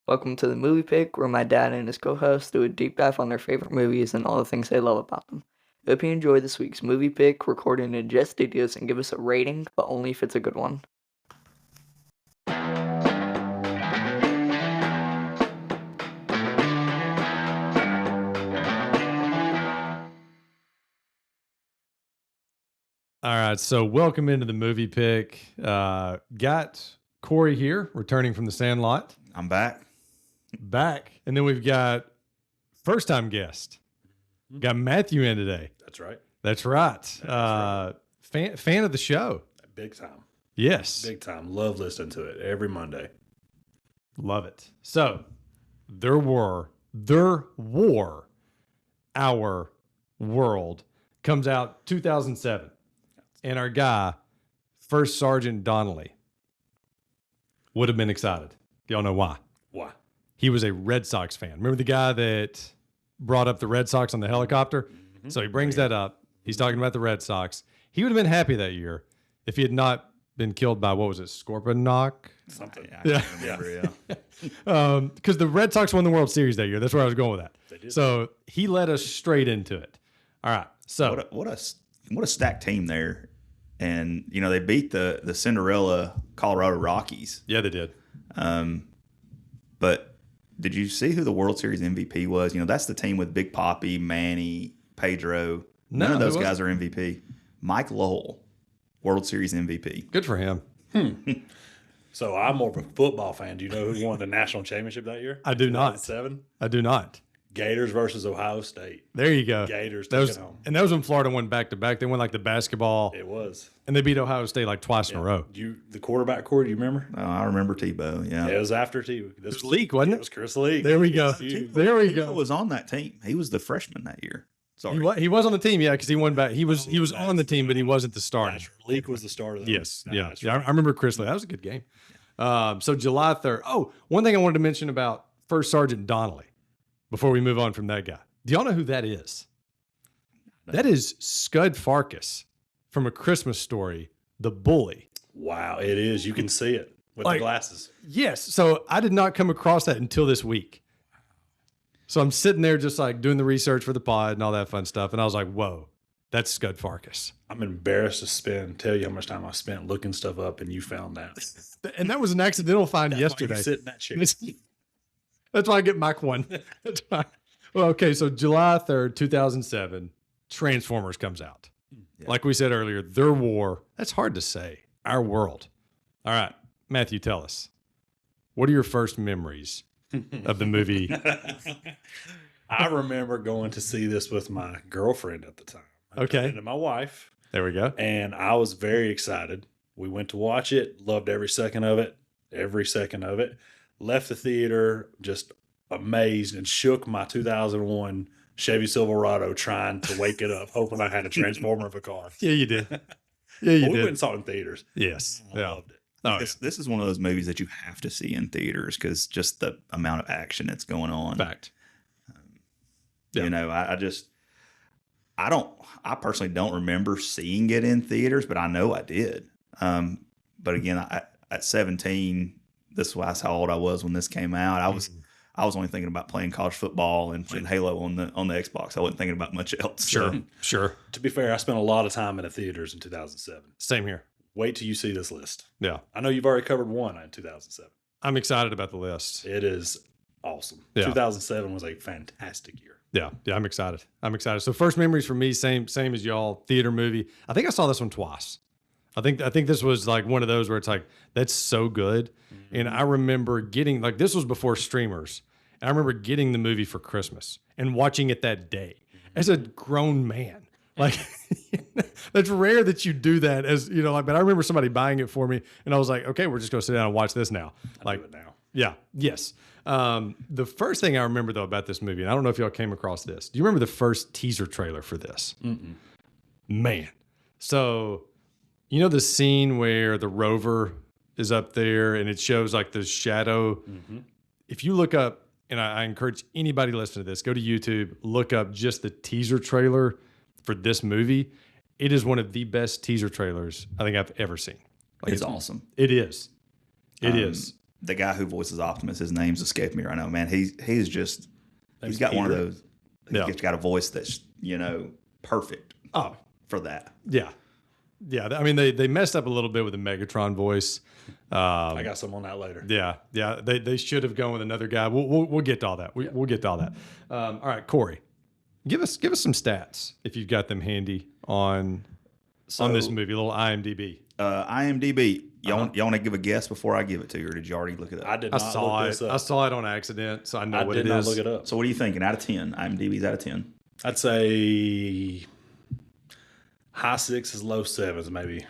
Welcome to the Movie Pick, where my dad and his co-host do a deep dive on their favorite movies and all the things they love about them. Hope you enjoy this week's Movie Pick, recorded in Jet Studios, and give us a rating, but only if it's a good one. All right, so welcome into the Movie Pick. Got Corey here, returning from the Sandlot. I'm back. And then we've got first-time guest. Got Matthew in today. That's right. That's right. Fan of the show. Big time. Yes. Big time. Love listening to it every Monday. Love it. So, there war, Our World comes out 2007. And our guy, First Sergeant Donnelly, would have been excited. Y'all know why? Why? He was a Red Sox fan. Remember the guy that brought up the Red Sox on the helicopter? Mm-hmm. So he brings that up. He's talking about the Red Sox. He would have been happy that year if he had not been killed by, what was it, Scorponok? Something. Yeah. Yeah. Because the Red Sox won the World Series that year. That's where I was going with that. They did. So he led us straight into it. All right. So What a stacked team there. And, you know, they beat the Cinderella Colorado Rockies. yeah, they did. But did you see who the World Series MVP was? You know, that's the team with Big Papi, Manny, Pedro. None of those guys are MVP. Mike Lowell, World Series MVP. Good for him. So I'm more of a football fan. Do you know who won the national championship that year? I do not. 2007? I do not. Gators versus Ohio State. There you go. Gators That took was, it home. and that was when Florida won back-to-back. They won like the basketball, It was. and they beat Ohio State like twice in a row. The quarterback core, do you remember? Oh, I remember Tebow. Yeah. It was after T. It was Leak, wasn't It it? was Chris Leak. There we go. Huge. There we Tebow go. was on that team. He was the freshman that year. Sorry. He was on the team, yeah, because he won back. He was on the team, but he wasn't the starter. That's right. Leak was the starter. Yes, yeah. That's Yeah, I remember Chris Lee. That was a good game. So July 3rd. Oh, one thing I wanted to mention about First Sergeant Donnelly before we move on from that guy. Do y'all know who that is? That is Scud Farkas from A Christmas Story, the bully. Wow, it is. You can see it with Like- the glasses. Yes. So I did not come across that until this week. So I'm sitting there just like doing the research for the pod and all that fun stuff. And I was like, whoa, that's Scud Farkas. I'm embarrassed to tell you how much time I spent looking stuff up, and you found that. And that was an accidental find That's why you yesterday. sit in that chair. That's why I get Mach 1. That's why. Well, okay, so July 3rd, 2007, Transformers comes out. Yeah. Like we said earlier, their war. That's hard to say. Our world. All right, Matthew, tell us. What are your first memories of the movie? I remember going to see this with my girlfriend at the time. Okay. And my wife. There we go. And I was very excited. We went to watch it, loved every second of it. Left the theater just amazed and shook my 2001 Chevy Silverado trying to wake it up, hoping I had a transformer of a car. Yeah, you did. Yeah, you But we did. went and saw it in theaters. Yes. I Yeah. loved it. Oh, yeah. This is one of those movies that you have to see in theaters because just the amount of action that's going on. Fact. Yeah. You know, I personally don't remember seeing it in theaters, but I know I did. But again, at 17, this was how old I was when this came out. I was only thinking about playing college football and Halo on the Xbox. I wasn't thinking about much else. Sure. Sure. To be fair, I spent a lot of time in the theaters in 2007. Same here. Wait till you see this list. Yeah. I know you've already covered one in 2007. I'm excited about the list. It is awesome. Yeah. 2007 was a fantastic year. Yeah. Yeah. I'm excited. So first memories for me, same as y'all, theater movie. I think I saw this one twice. I think this was like one of those where it's like, that's so good. Mm-hmm. And I remember getting, like, this was before streamers. And I remember getting the movie for Christmas and watching it that day as a grown man. Like, that's rare that you do that as, you know, like, but I remember somebody buying it for me and I was like, okay, we're just going to sit down and watch this now. I do it now. Yeah. Yes. The first thing I remember though about this movie, and I don't know if y'all came across this. Do you remember the first teaser trailer for this? Mm-mm. Man. So, you know the scene where the rover is up there and it shows like the shadow. Mm-hmm. If you look up, and I encourage anybody listening to this, go to YouTube, look up just the teaser trailer for this movie. It is one of the best teaser trailers I think I've ever seen. Like It's awesome. It is. It is. the guy who voices Optimus, his name's escaped me right now. Man, he's got one of those. He's got a voice that's perfect. For that. Yeah. I mean, they messed up a little bit with the Megatron voice. I got some on that later. Yeah. They should have gone with another guy. We'll get to all that. We'll get to all that. All right, Corey, give us some stats if you've got them handy on this movie. A little IMDb. IMDb. Y'all want to give a guess before I give it to you, or did you already look it up? I did not look this up. I saw it on accident, so I know what it is. I did not look it up. So what are you thinking? Out of 10, IMDb's out of 10. I'd say high 6s, low 7s, maybe.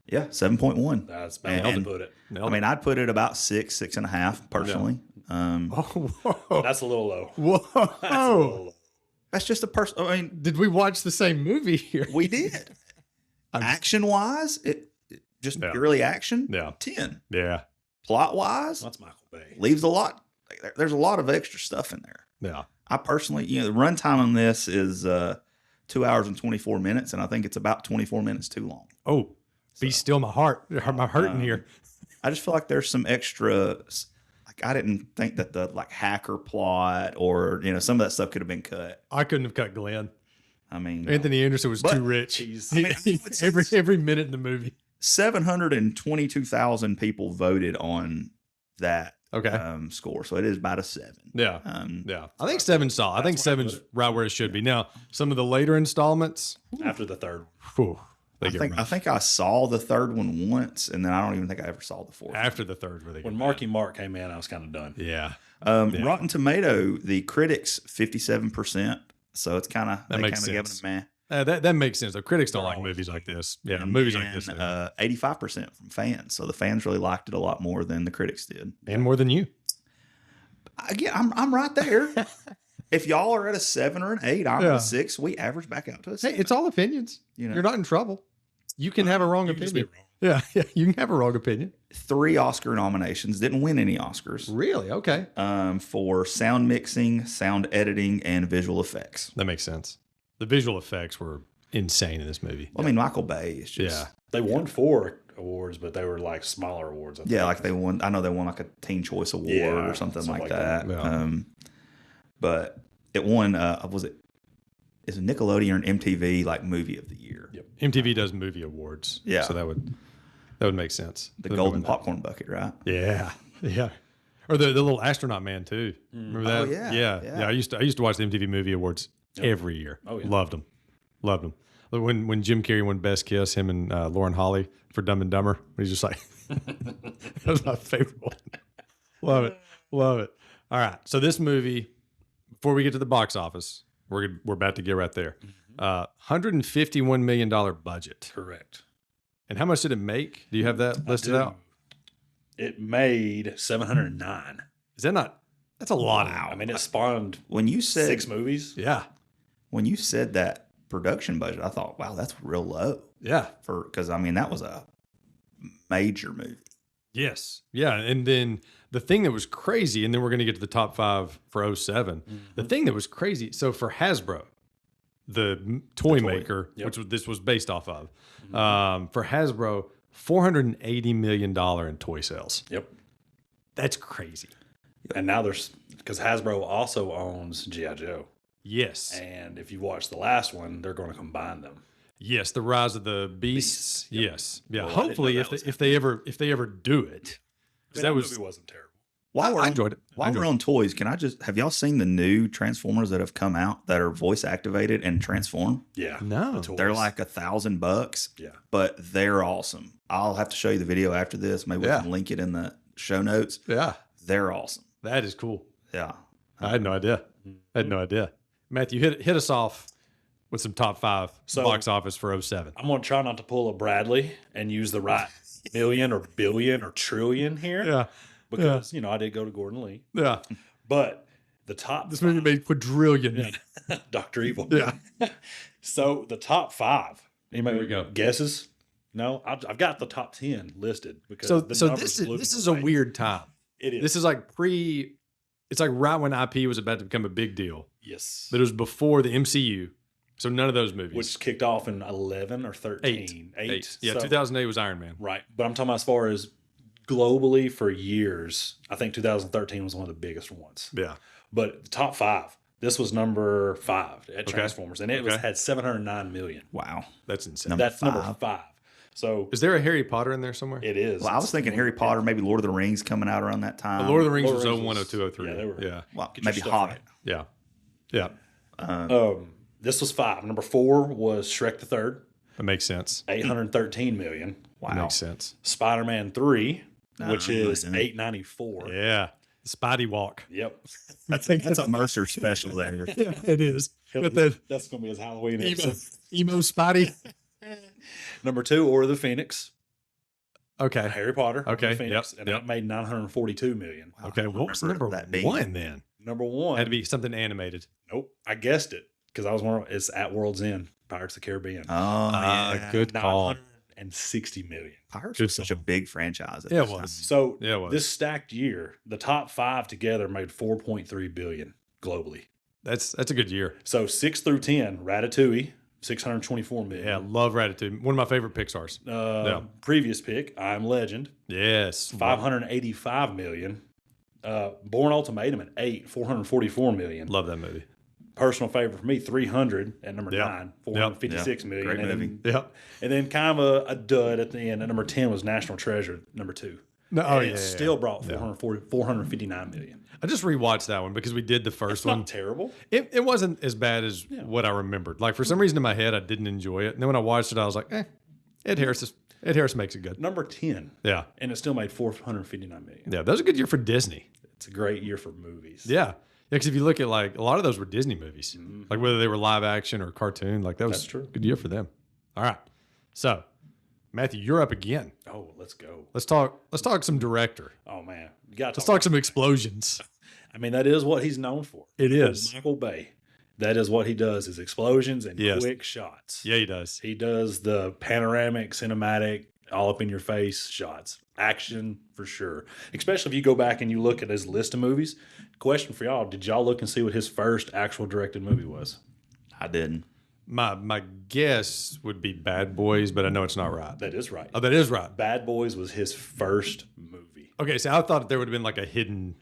Yeah, 7.1. That's about how to put it. I mean, I'd put it about 6.5 personally. Whoa. That's a little low. Whoa. That's a little low. That's just a person. I mean, Did we watch the same movie here? we did. Action wise, it just purely action. Yeah. 10. Yeah. Plot wise, That's Michael Bay. leaves a lot. There's a lot of extra stuff in there. Yeah. I personally, the runtime on this is 2 hours and 24 minutes, and I think it's about 24 minutes too long. Oh, be still my heart. My hurting here. I just feel like there's some extra. Like I didn't think that the hacker plot or some of that stuff could have been cut. I couldn't have cut Glenn. I mean, Anthony Anderson was too rich. Every minute in the movie. 722,000 people voted on that Okay. score, so it is about a 7. Yeah. I think 7's solid. I think 7's right where it should be. Now, some of the later installments. After the third one. Whew, I think I saw the third one once, and then I don't even think I ever saw the fourth. After the third, where they When Marky Mark came in, I was kind of done. Yeah. Rotten Tomato, the critics 57%, so it's kind of makes giving sense. it That makes sense. The critics don't like movies like this. Yeah, movies like this. 85% from fans, so the fans really liked it a lot more than the critics did, And more than you. Again, I'm right there. If y'all are at a 7 or an 8, I'm at a 6. We average back out to a 7. Hey, it's all opinions. You're not in trouble. You can have a wrong You can just be opinion. wrong. Yeah, you can have a wrong opinion. 3 Oscar nominations, didn't win any Oscars. Really? Okay. For sound mixing, sound editing, and visual effects. That makes sense. The visual effects were insane in this movie. Well, I mean, Michael Bay is just They won 4 awards, but they were like smaller awards. I think. like they won. I know they won like a Teen Choice Award or something like that. Yeah. But it won. Was it? Is it Nickelodeon or an MTV like movie of the year? Yep. MTV does movie awards. Yeah. So that would make sense. The Golden Popcorn Bucket, right? Yeah. Yeah. Or the little astronaut man too. Remember that? Oh, yeah. Yeah. I used to watch the MTV Movie Awards every year. Oh, yeah. Loved them. When Jim Carrey won Best Kiss, him and Lauren Holly for Dumb and Dumber, he's just like, that was my favorite one. Love it. All right. So this movie, before we get to the box office, we're about to get right there. $151 million budget. Correct. And how much did it make? Do you have that listed out? It made 709. Is that not? That's a lot. I mean, it spawned When you said 6 movies. Yeah. when you said that production budget, I thought, wow, that's real low Yeah. because I mean that was a major movie. Yes. Yeah. And then the thing that was crazy, and then we're going to get to the top 5 for 07. The thing that was crazy, so for Hasbro, the toy maker, which this was based off of, for Hasbro, $480 million in toy sales. Yep. That's crazy. And now because Hasbro also owns G.I. Joe. Yes. And if you watch the last one, they're going to combine them. Yes. The Rise of the Beasts. Yep. Yes. Yeah. Well, I didn't Hopefully, know if that they ever do it, That that movie wasn't terrible. While we're I on, enjoyed it. While we're on toys, can I just have y'all seen the new Transformers that have come out that are voice activated and transform? Yeah. No. the toys. They're like $1,000. Yeah. But they're awesome. I'll have to show you the video after this. Maybe we can link it in the show notes. Yeah. They're awesome. That is cool. Yeah. I had no idea. Matthew, hit us off with some top 5 box office for 07. I'm going to try not to pull a Bradley and use the right million or billion or trillion here. Yeah. Because, I did go to Gordon Lee. Yeah. But the top This movie made quadrillion. Dr. Evil. Yeah. So the top 5. Anybody Here we go. guesses? No, I've got the top 10 listed because So the so numbers blew this me is a away. weird time. It is. This is like it's like right when IP was about to become a big deal. Yes. But it was before the MCU. So none of those movies. Which kicked off in 11 or 13. 8. Yeah, So- 2008 was Iron Man. Right. But I'm talking about as far as globally for years, I think 2013 was one of the biggest ones. Yeah. But the top 5, this was number 5 at Transformers, and it had 709 million. Wow. That's insane. That's number 5. So Is there a Harry Potter in there somewhere? it is. Well, I was thinking Harry Potter, maybe Lord of the Rings coming out around that time. Lord of the Rings Lord was of the Rings 01, was- 02, 03. yeah, they were- Yeah. Well, Get your maybe stuff Hobbit. Yeah. Yeah. This was 5. Number 4 was Shrek the Third, That makes sense. 813 million. That makes sense. Spider-Man 3, which No, is no. 894. Yeah. Spidey walk. Yep. That's a Mercer special there. Yeah, it is. With the That's going to be his Halloween emo, episode. emo Spidey. Number 2, Order of the Phoenix. Okay. Harry Potter. Order of Okay, the Phoenix, yep, and yep. that made 942 million. Okay. What was remember number that being- 1 then? Number 1. Had to be something animated. Nope. I guessed it because I was wondering. It's At World's End, Pirates of the Caribbean. Oh, yeah. Good call. 960 million. Pirates Good was such a big franchise. At Yeah, it this time. was. So Yeah, it was. this stacked year, the top 5 together made 4.3 billion globally. That's a good year. So 6 through 10, Ratatouille, 624 million. Yeah, love Ratatouille. One of my favorite Pixar's. Previous pick, I Am Legend, Yes. 585 million. Born Ultimatum at 8, 444 million. Love that movie. Personal favorite for me, 300 at number Yep. 9, 456 million. Great and, movie. then, Yep. and then kind of a dud at the end. At number 10 was National Treasure, number 2. No, And it still brought Yeah. 459 million. I just rewatched that one because we did the first It's one. not terrible. It wasn't as bad as what I remembered. Like for some reason in my head, I didn't enjoy it. And then when I watched it, I was like, Ed Harris makes it good. Number 10, Yeah. and it still made 459 million. Yeah. That was a good year for Disney. It's a great year for movies. Yeah. Because if you look at like a lot of those were Disney movies, like whether they were live action or cartoon, like that was That's true. a good year for them. All right. So, Matthew, you're up again. Oh, let's go. Let's talk some director. Oh man, you got to Let's talk some explosions. I mean, that is what he's known for. It is. Michael Bay. That is what he does: is explosions and Yes. quick shots. Yeah, he does. He does the panoramic, cinematic, all up in your face shots. Action for sure. Especially if you go back and you look at his list of movies. Question for y'all: did y'all look and see what his first actual directed movie was? I didn't. My guess would be Bad Boys, but I know it's not right. That is right. Oh, that is right. Bad Boys was his first movie. Okay, so I thought there would have been like a hidden.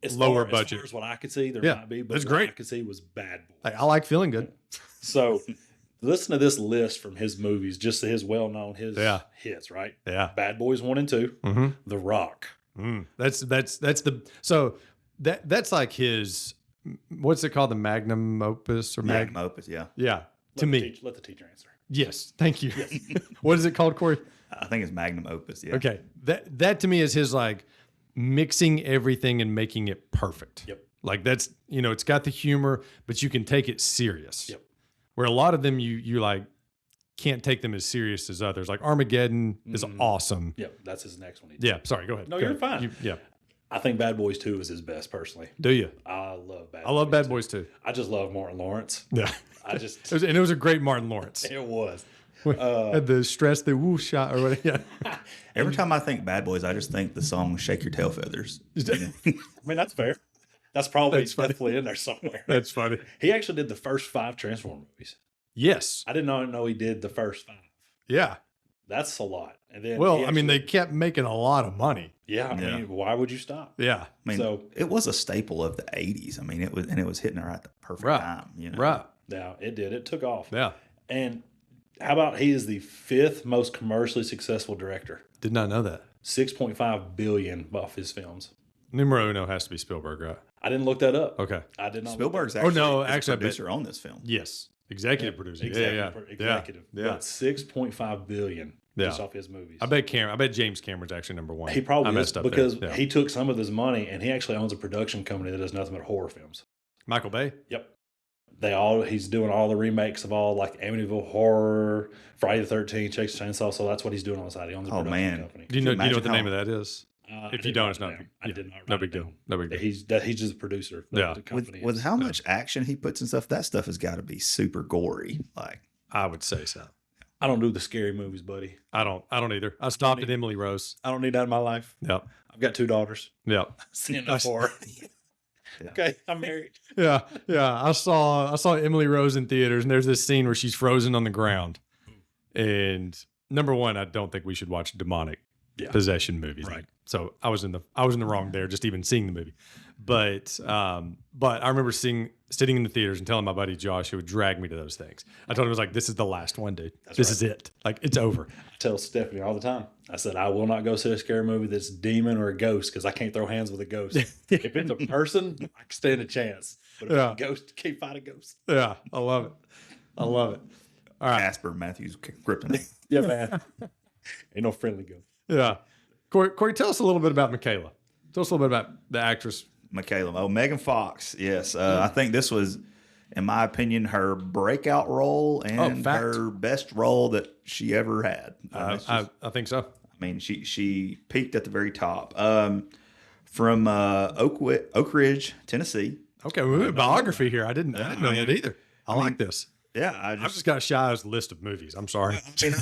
As Lower far, budget. As far as what I could see, there Yeah, might be, but that's what great. I could see was Bad Boys. Like, I like feeling good. So listen to this list from his movies, just his well-known Yeah. hits, right? Yeah. Bad Boys 1 and 2, Mm-hmm. The Rock. That's the so that's like his what's it called, the magnum opus or Magnum Opus, yeah. yeah to me Let the teacher answer. yes, thank you. What is it called, Corey? I think it's Magnum Opus, yeah. Okay, that to me is his like mixing everything and making it perfect. Yep. Like that's it's got the humor, but you can take it serious. Yep. Where a lot of them you like can't take them as serious as others. Like Armageddon is awesome. Yep, that's his next one. He did. Yeah, sorry, go ahead. No, Go you're ahead. fine. Yeah. I think Bad Boys 2 is his best, personally. Do you? I love Bad I love Boys Bad 2. Boys too. I just love Martin Lawrence. Yeah. I just, It was a great Martin Lawrence. it was. Had the stress, the woo shot, or whatever. Yeah. Every time I think Bad Boys, I just think the song "Shake Your Tail Feathers." I mean, that's fair. That's probably That's funny. definitely in there somewhere. That's funny. He actually did the first 5 Transformer movies. Yes. I did not know he did the first 5. Yeah. That's a lot. And then Well, he I mean, they actually- kept making a lot of money. yeah, I Yeah. mean, why would you stop? Yeah. I mean, So- it was a staple of the '80s. I mean, it was hitting her at the perfect Right. time. You know? Right. Yeah, it did. It took off. Yeah. And how about he is the 5th most commercially successful director? Did not know that. 6.5 billion off his films. Numero uno has to be Spielberg, right? I didn't look that up. Okay. I did not. Spielberg's Oh, actually, no, is actually, I a bet- producer on this film. Yes. Executive producer. Executive. Yeah. Executive. Yeah. But 6.5 billion just Yeah. off his movies. I bet James Cameron's actually number one. he probably I is messed up because there. Yeah. he took some of his money and he actually owns a production company that does nothing but horror films. Michael Bay. Yep. He's doing all the remakes of all like Amityville Horror, Friday the 13th, Texas Chainsaw. So that's what he's doing on the side. He owns a Oh, production man. company. Do you know imagine what the how- name of that is? I If you didn't don't, write it's it not. down. I yeah, did not. No write big it deal. down. No big deal. He's just a producer. Of Yeah. the company. With how much action he puts and stuff, that stuff has got to be super gory. Like, I would say so. I don't do the scary movies, buddy. I don't either. I stopped at Emily Rose. I don't need that in my life. Yep. I've got 2 daughters. Yep. Seeing that for. Yeah. Okay, I'm married. Yeah. Yeah. I saw Emily Rose in theaters, and there's this scene where she's frozen on the ground. And number one, I don't think we should watch demonic possession movies. Right. Like, so I was in the wrong there, just even seeing the movie. But I remember sitting in the theaters and telling my buddy Josh, who would drag me to those things. I told him, I was like, this is the last one, dude. This is it. Like, it's over. I tell Stephanie all the time. I said, I will not go see a scary movie that's a demon or a ghost because I can't throw hands with a ghost. If it's a person, I can stand a chance. But if it's a ghost, I can't fight a ghost. Yeah, I love it. I love it. All right. Casper Matthews kryptonite. Yeah, man. Ain't no friendly ghost. Yeah. Corey, tell us a little bit about Michaela. Tell us a little bit about the actress. Michaela. Oh, Megan Fox. Yes. I think this was, in my opinion, her breakout role and her best role that she ever had. I think so. I mean, she peaked at the very top. From Oak Ridge, Tennessee. Okay, we have a biography here. I didn't know that either. I like this. Yeah, I've just got Shia's list of movies. I'm sorry. I mean,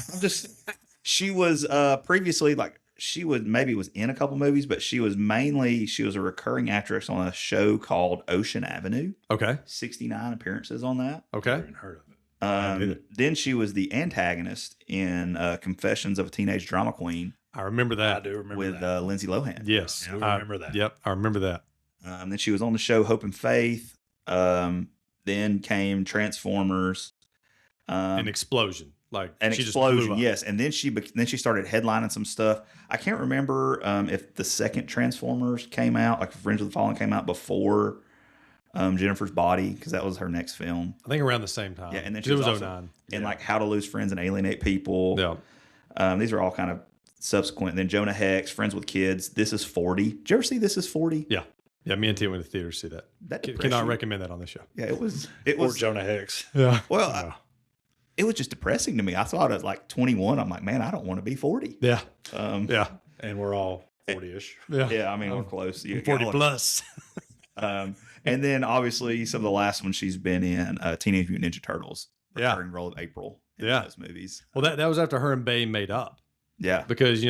she was previously she was in a couple movies, but she was a recurring actress on a show called Ocean Avenue. Okay. 69 appearances on that. Okay. I haven't heard of it. Then she was the antagonist in Confessions of a Teenage Drama Queen. I remember that. I do remember with that. Lindsay Lohan. Yes. Yeah, I remember that. Yep. I remember that. Then she was on the show Hope and Faith. Then came Transformers. An explosion. Like an she explosion, just blew up. yes. And then she started headlining some stuff. I can't remember if the second Transformers came out, like Revenge of the Fallen came out before Jennifer's Body, because that was her next film. I think around the same time. Yeah, and then it was also 09. in like How to Lose Friends and Alienate People. Yeah. These are all kind of subsequent. Then Jonah Hex, Friends with Kids. This is 40. Did you ever see This is 40? Yeah. Yeah, me and T went to the theater to see that. That Cannot recommend that on this show. Yeah, it was. Or Jonah Hex. Yeah. Well, it was just depressing to me. I thought at like 21, I'm like, man, I don't want to be 40. Yeah. Yeah. And we're all 40-ish. Yeah. Yeah, I mean, we're close. 40 plus. And then obviously some of the last ones she's been in, Teenage Mutant Ninja Turtles. Recurring role of April in those movies. Well, that was after her and Bay made up. Yeah. Because,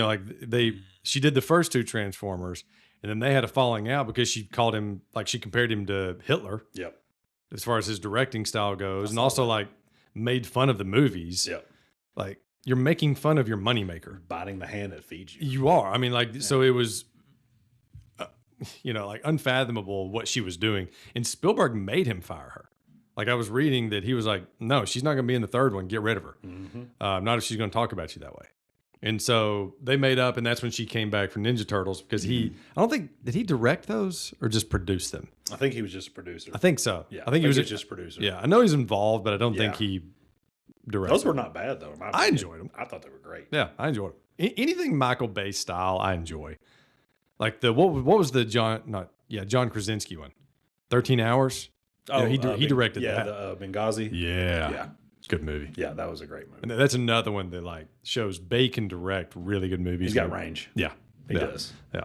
she did the first two Transformers, and then they had a falling out because she called him, like she compared him to Hitler. Yep. As far as his directing style goes, and also like made fun of the movies. Yep. Like, you're making fun of your moneymaker. Biting the hand that feeds you. You are. I mean, so it was, like unfathomable what she was doing. And Spielberg made him fire her. Like, I was reading that he was like, no, she's not going to be in the third one. Get rid of her. Mm-hmm. Not if she's going to talk about you that way. And so they made up, and that's when she came back for Ninja Turtles, because I don't think, did he direct those or just produce them? I think he was just a producer. I think so. Yeah. I think he was just a producer. Yeah. I know he's involved, but I don't think he directed. Those were not bad, though. I enjoyed them. I thought they were great. Yeah, I enjoyed them. Anything Michael Bay style, I enjoy. Like what was the John Krasinski one? 13 Hours? Oh, he directed that. Yeah, the Benghazi. Yeah. Yeah. Good movie. Yeah, that was a great movie. And that's another one that like shows Bay can direct really good movies. He's got range. Yeah. He does. Yeah.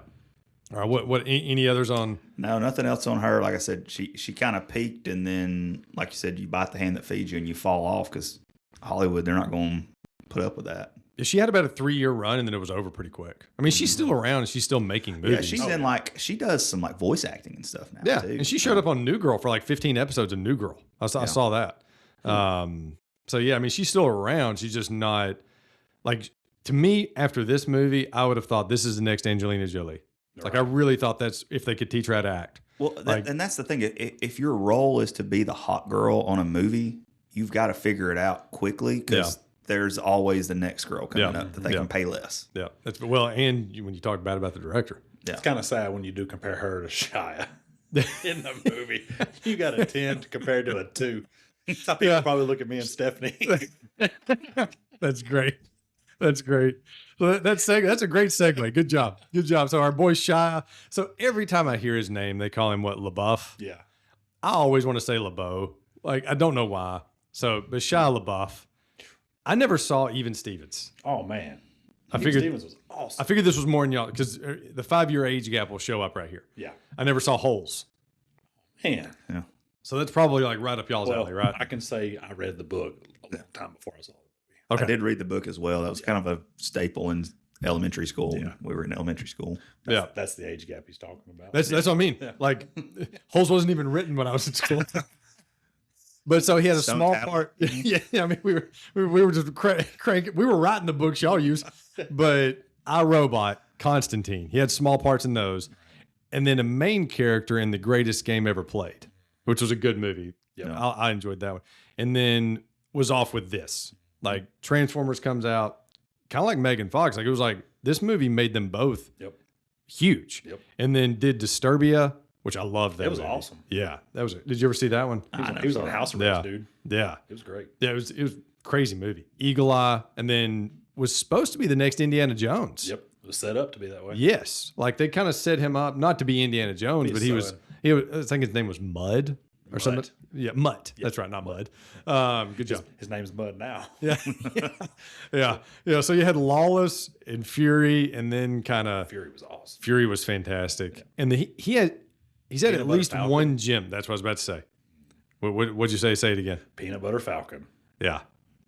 All right. What any others on? No, nothing else on her. Like I said, she kind of peaked, and then, like you said, you bite the hand that feeds you and you fall off, because Hollywood, they're not going to put up with that. She had about a 3-year run, and then it was over pretty quick. I mean, she's still around and she's still making movies. Yeah, she's in she does some like voice acting and stuff now. Yeah, too. and she showed up on New Girl for like 15 episodes of New Girl. I saw that. So yeah, I mean, she's still around. She's just not like, to me, after this movie, I would have thought this is the next Angelina Jolie. Like, I really thought that's if they could teach her how to act. Well, and that's the thing. If your role is to be the hot girl on a movie, you've got to figure it out quickly, because there's always the next girl coming up that they can pay less. Yeah, and when you talk bad about the director, it's kind of sad when you do compare her to Shia in the movie. You got a 10 compared to a 2. Some people probably look at me and Stephanie. That's great. That's great. So that's a great segue. Good job. Good job. So our boy Shia. So every time I hear his name, they call him what, LaBeouf? Yeah. I always want to say LeBeau. Like, I don't know why. So, but Shia LaBeouf. I never saw Even Stevens. Oh man. I figured Stevens was awesome. I figured this was more in y'all, because the 5-year age gap will show up right here. Yeah. I never saw Holes. Man. Yeah. So that's probably like right up y'all's alley, right? I can say I read the book a long time before I saw the movie. Okay. I did read the book as well. That was kind of a staple in elementary school. Yeah. We were in elementary school. That's the age gap he's talking about. That's what I mean. Yeah. Like, Holes wasn't even written when I was in school. But so he had a small part. Yeah, I mean, we were just cranking. We were writing the books y'all use, but iRobot, Constantine. He had small parts in those. And then a main character in The Greatest Game Ever Played, which was a good movie. Yep. I enjoyed that one. And then was off with this. Like Transformers comes out, kind of like Megan Fox. Like it was like this movie made them both huge. Yep. And then did Disturbia, which I loved that. It was movie. awesome. Yeah. That was Did you ever see that one? He was on House Arrest, dude. Yeah. It was great. Yeah, it was a crazy movie. Eagle Eye, and then was supposed to be the next Indiana Jones. Yep. It was set up to be that way. Yes. Like they kind of set him up not to be Indiana Jones, but he was I think his name was Mud or something. Yeah, Mutt. Yep. That's right, not Mud. Good job. His name's Mud now. Yeah. Yeah. So you had Lawless and Fury, and then kind of Fury was awesome. Fury was fantastic. Yeah. And he's had at least one gem. That's what I was about to say. What'd you say? Say it again. Peanut Butter Falcon. Yeah.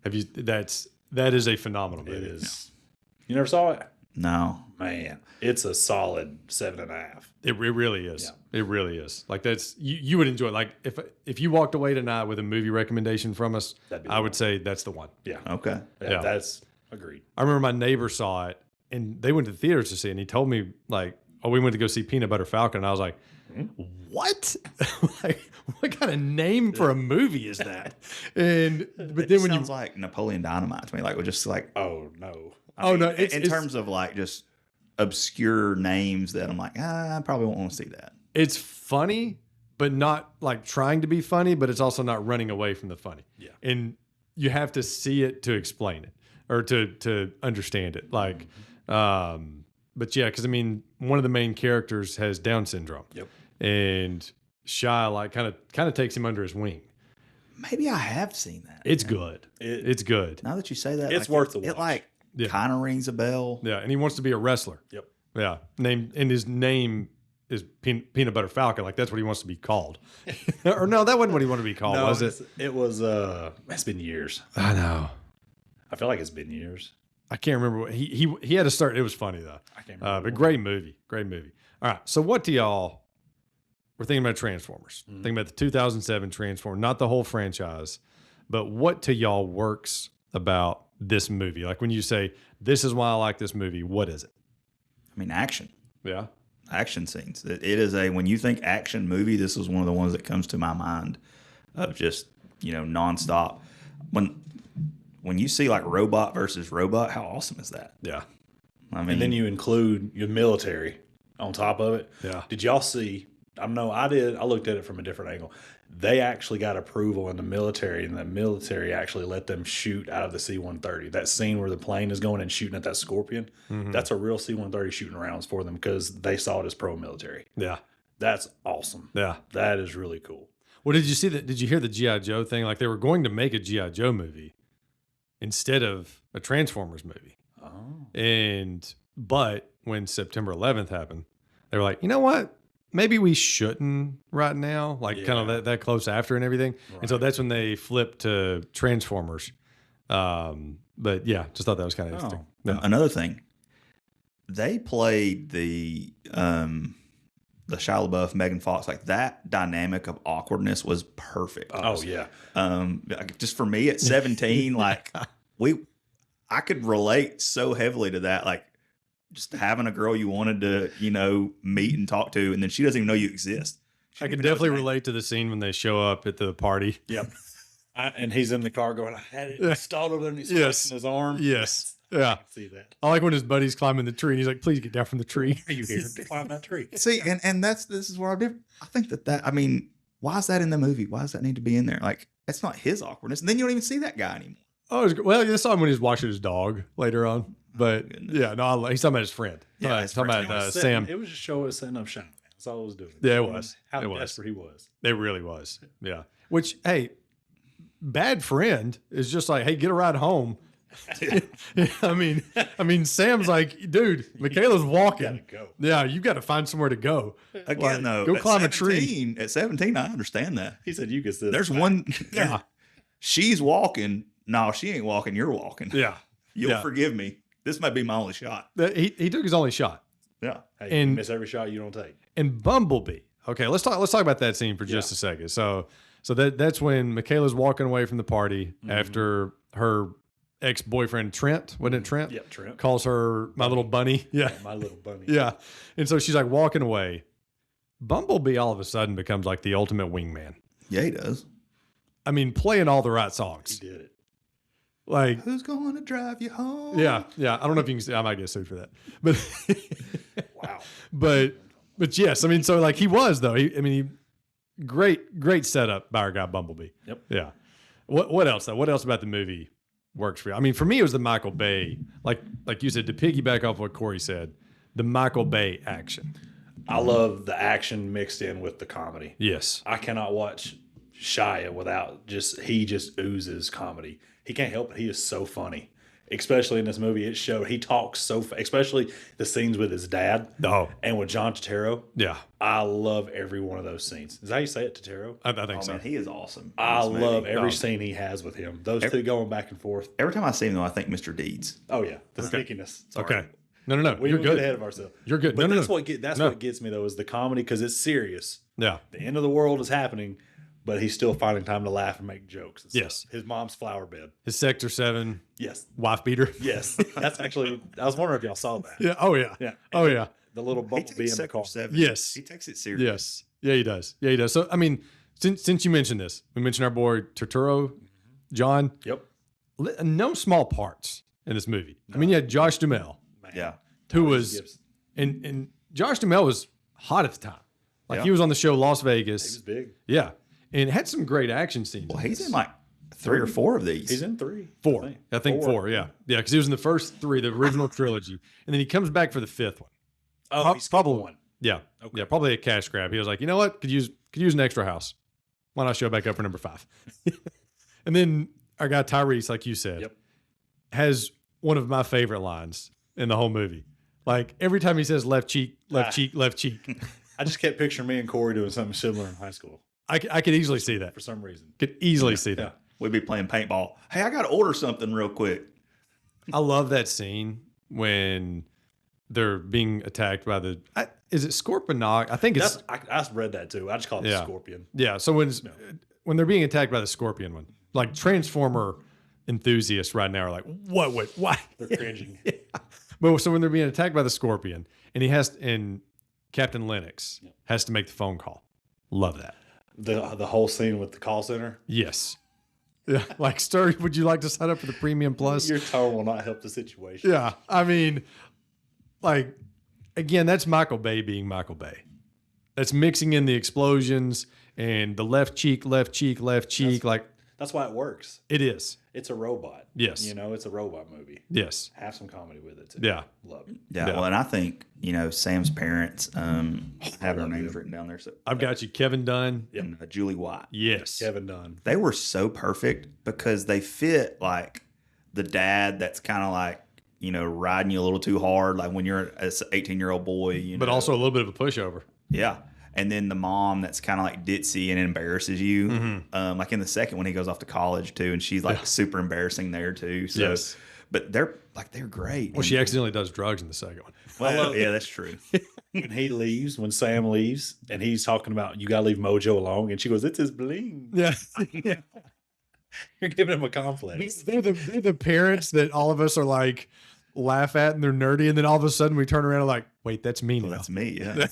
That is a phenomenal movie. It is. You never saw it? No. Man, it's a solid 7.5. It really is. Yeah. It really is. Like you would enjoy it. Like if you walked away tonight with a movie recommendation from us, I would say that's the one. Yeah. Okay. Yeah. That's agreed. I remember my neighbor saw it and they went to the theaters to see it, and he told me like, oh, we went to go see Peanut Butter Falcon. And I was like, what? Like, what kind of name for a movie is that? But then when sounds like Napoleon Dynamite to me, like we're just like, oh no. I mean, in terms of like just obscure names that I'm like, I probably won't want to see that. It's funny, but not like trying to be funny, but it's also not running away from the funny. Yeah. And you have to see it to explain it or to understand it. Like, but yeah, because I mean, one of the main characters has Down syndrome. Yep. And Shia like kind of takes him under his wing. Maybe I have seen that. It's good. It's good. Now that you say that, it's worth the watch. It like kind of rings a bell. Yeah, and he wants to be a wrestler. Yep. Yeah, his name is Peanut Butter Falcon. Like that's what he wants to be called. Or no, that wasn't what he wanted to be called, was it? It was. It's been years. I know. I feel like it's been years. I can't remember what he had to start. It was funny though. I can't remember. But great movie. All right. So what do y'all? We're thinking about Transformers. Thinking about the 2007 Transformers, not the whole franchise, but what to y'all works about this movie? Like when you say this is why I like this movie, what is it? I mean, action. Yeah. Action scenes. It is when you think action movie, this is one of the ones that comes to my mind of just, nonstop. When you see like robot versus robot, how awesome is that? Yeah. I mean, and then you include your military on top of it. Yeah. Did y'all see? I did. I looked at it from a different angle. They actually got approval in the military, and the military actually let them shoot out of the C-130. That scene where the plane is going and shooting at that Scorpion, that's a real C-130 shooting rounds for them because they saw it as pro-military. Yeah. That's awesome. Yeah. That is really cool. Well, did you see that? Did you hear the G.I. Joe thing? Like they were going to make a G.I. Joe movie instead of a Transformers movie. Oh. But when September 11th happened, they were like, you know what? Maybe we shouldn't right now, like kind of that close after and everything. Right. And so that's when they flipped to Transformers. But yeah, just thought that was kind of interesting. Yeah. Another thing, they played the Shia LaBeouf, Megan Fox, like that dynamic of awkwardness was perfect. Oh yeah. Just for me at 17, like I could relate so heavily to that. Like, just having a girl you wanted to, meet and talk to, and then she doesn't even know you exist. I can definitely relate to the scene when they show up at the party. Yep. And he's in the car going, I had it installed over there, and he's flexing his arm. Yes. Yeah. I can see that. I like when his buddy's climbing the tree, and he's like, please get down from the tree. Why are you here to climb that tree? See, and this is where I think I mean, why is that in the movie? Why does that need to be in there? Like, that's not his awkwardness. And then you don't even see that guy anymore. Oh, well, you saw him when he was watching his dog later on. But yeah, no, he's talking about his friend. Yeah, he's talking about Sam. It was just show us setting up shine. That's all it was doing. Yeah, it was. How desperate he was. It really was. Yeah. Which, hey, bad friend is just like, hey, get a ride home. I mean, Sam's like, dude, Michaela's walking. You gotta go. Yeah, you got to find somewhere to go. Again, though, go climb a tree. At 17, I understand that. He said you could sit. There's one. Yeah. She's walking. No, she ain't walking. You're walking. Yeah. You'll forgive me. This might be my only shot. He took his only shot. Yeah. Hey, you miss every shot you don't take. And Bumblebee. Okay, let's talk about that scene for just a second. So that's when Michaela's walking away from the party after her ex-boyfriend Trent, wasn't it Trent? Yep, Trent. Calls her my little bunny. Yeah. My little bunny. Yeah. And so she's like walking away. Bumblebee all of a sudden becomes like the ultimate wingman. Yeah, he does. I mean, playing all the right He songs. did it. Like, Who's going to drive you home? yeah. I don't know if you can say, I might get sued for that. But, Wow. but yes, I mean, so like he was though. Great setup by our guy Bumblebee. Yep. Yeah. What else though? What else about the movie works for you? I mean, for me, it was the Michael Bay, like you said, to piggyback off what Corey said, the Michael Bay action. I love the action mixed in with the comedy. Yes. I cannot watch Shia without he just oozes comedy. He can't help it. He is so funny. Especially in this movie, it showed he talks so especially the scenes with his dad Oh, and with John Turturro. yeah. I love every one of those scenes. Is that how you say it, Turturro? I think Oh, so. man, he is awesome. in I this movie. love every Oh. scene he has with him. Those two going back and forth. Every time I see him, though, I think Mr. Deeds. Oh yeah, the sneakiness. Sorry. Okay. No. We You're don't get good. ahead of ourselves. You're good. But No. that's what gets me though is the comedy because it's serious. Yeah. The end of the world is happening, but he's still finding time to laugh and make jokes. And Yes. stuff. His mom's flower bed. His Sector 7 Yes. wife beater. Yes. That's actually. I was wondering if y'all saw that. Yeah. Oh, yeah. Yeah. Oh, yeah. The little He bumblebee takes in the car. Sector 7. Yes. He takes it serious. Yes. Yeah, he does. Yeah, he does. So, I mean, since you mentioned this, we mentioned our boy Turturro, John. Yep. No small parts in this movie. I mean, you had Josh Duhamel, Man. Yeah. who was, Gibbs. and Josh Duhamel was hot at the time. Like Yeah. he was on the show Las He was Vegas. big. Yeah. And had some great action scenes. Well, he's in like 3 or 4 of these. He's in 3. four. I think four. Yeah. Yeah. Because he was in the first 3, the original trilogy. And then he comes back for the 5th one. Oh, he's Probably one. Yeah. Okay. Yeah. Probably a cash grab. He was like, you know what? Could use an extra house. Why not show back up for number 5? And then our guy Tyrese, like you said, Yep. has one of my favorite lines in the whole movie. Like every time he says left cheek, left cheek, left cheek, I just kept picturing me and Corey doing something similar in high school I could easily see that. for some reason. Could easily see Yeah. that. We'd be playing paintball. Hey, I got to order something real quick. I love that scene when they're being attacked by is it Scorponok? I think it's I read that too. I just call it Yeah. the scorpion. yeah. So when they're being attacked by the scorpion one, like Transformer enthusiasts right now are like, what? Wait, why? They're cringing. But so when they're being attacked by the scorpion, and Captain Lennox has to make the phone call. Love that. The whole scene with the call center. Yes. Yeah. Like, sir, would you like to sign up for the Premium Plus? Your tone will not help the situation. Yeah. I mean, like, again, that's Michael Bay being Michael Bay. That's mixing in the explosions and the left cheek, left cheek, left cheek. Like, That's why it works. it is. It's a robot. Yes. You know, it's a robot movie. Yes. Have some comedy with it too. Yeah. Love it. Yeah, Yeah. well, and I think, Sam's parents have their names written down there. So, I've got you, Kevin Dunn. and Julie White. Yes. Kevin Dunn. They were so perfect because they fit like the dad that's kind of like, riding you a little too hard, like when you're an 18-year-old boy, But also a little bit of a pushover. Yeah. And then the mom that's kind of like ditzy and embarrasses you. Mm-hmm. Like in the second one, he goes off to college too, and she's like super embarrassing there too. So, Yes. but they're great. Well, she accidentally does drugs in the second one. Well, yeah, that's true. When he leaves, when Sam leaves, and he's talking about you gotta leave Mojo alone, and she goes, "It's his bling." Yeah. You're giving him a complex. they're the parents that all of us are like laugh at and they're nerdy, and then all of a sudden we turn around and like, wait, that's me Well, now. that's me. Yeah.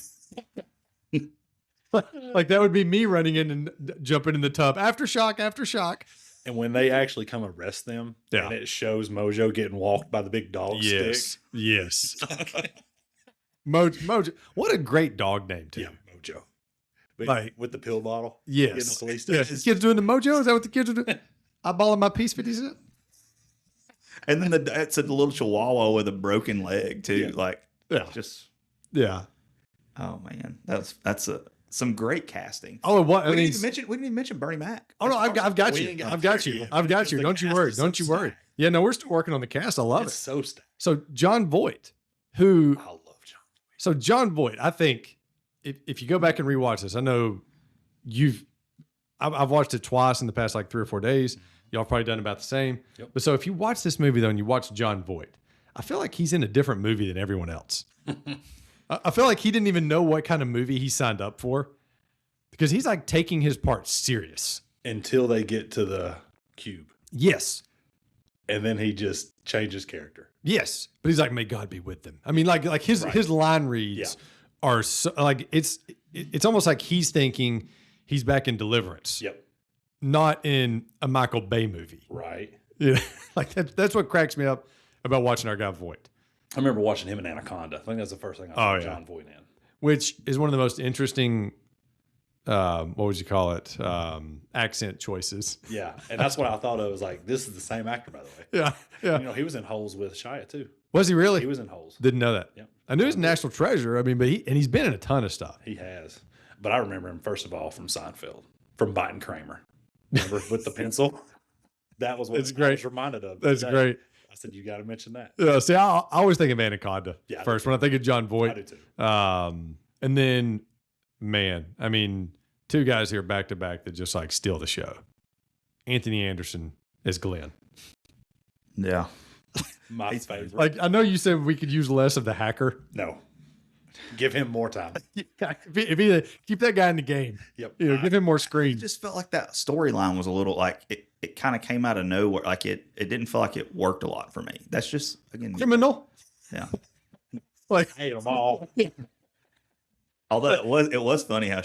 Like that would be me running in and jumping in the tub. Aftershock. And when they actually come arrest them, Yeah. and it shows Mojo getting walked by the big dog stick. Yes. Mojo. What a great dog name too. Yeah, Mojo. But Like- with the pill bottle. Yes. Getting the police Yes. station. Kids doing the Mojo? Is that what the kids are doing? Eyeballing my piece 50 cent? And then it's a little chihuahua with a broken leg too. Yeah. Like, Yeah. just Yeah. oh man, that's some great casting. Oh, what? I we mean, didn't even mention Bernie Mac. oh no, I've got We you. ain't got I've got there you. yet. I've got Because you. the Don't you cast worry. is so Don't you worry. stacked. Yeah, no, we're still working on the cast. I love It's it. so stacked. So John Voight, who I love John. So John Voight, I think if you go back and rewatch this, I know I've watched it twice in the past like 3 or 4 days. Y'all probably done about the same. Yep. But so if you watch this movie though, and you watch John Voight, I feel like he's in a different movie than everyone else. I feel like he didn't even know what kind of movie he signed up for because he's like taking his part serious. Until they get to the cube. Yes. and then he just changed his character. Yes, but he's like, "May God be with them." I mean, like his line reads are so, like it's almost like he's thinking he's back in Deliverance. Yep. Not in a Michael Bay movie. Right. Yeah. Like that's what cracks me up about watching our guy Voight. I remember watching him in Anaconda. I think that's the first thing I saw John Voight in. Which is one of the most interesting, what would you call it? Accent choices. Yeah. And that's what I thought of. I was like, this is the same actor, by the way. Yeah. Yeah. You know, he was in Holes with Shia too. Was he really? He was in Holes. Didn't know that. Yeah. I knew he was a national treasure. I mean, but he's been in a ton of stuff. He has. But I remember him, first of all, from Seinfeld, from Biting Kramer. Remember with the pencil? That was what I was reminded of. That's today. great. I said, you got to mention that. Yeah, see, I always think of Anaconda first I when I think of John Voight. I do too. And then, man, I mean, two guys here back to back that just like steal the show. Anthony Anderson as Glenn. Yeah. My favorite. Like, I know you said we could use less of the hacker. No. Give him more time. If he keep that guy in the game. Yep. You know, give him more It screen. just felt like that storyline was a little like it kind of came out of nowhere. Like it didn't feel like it worked a lot for me. That's just again Criminal. yeah. Like, Hate them all. Although it was funny how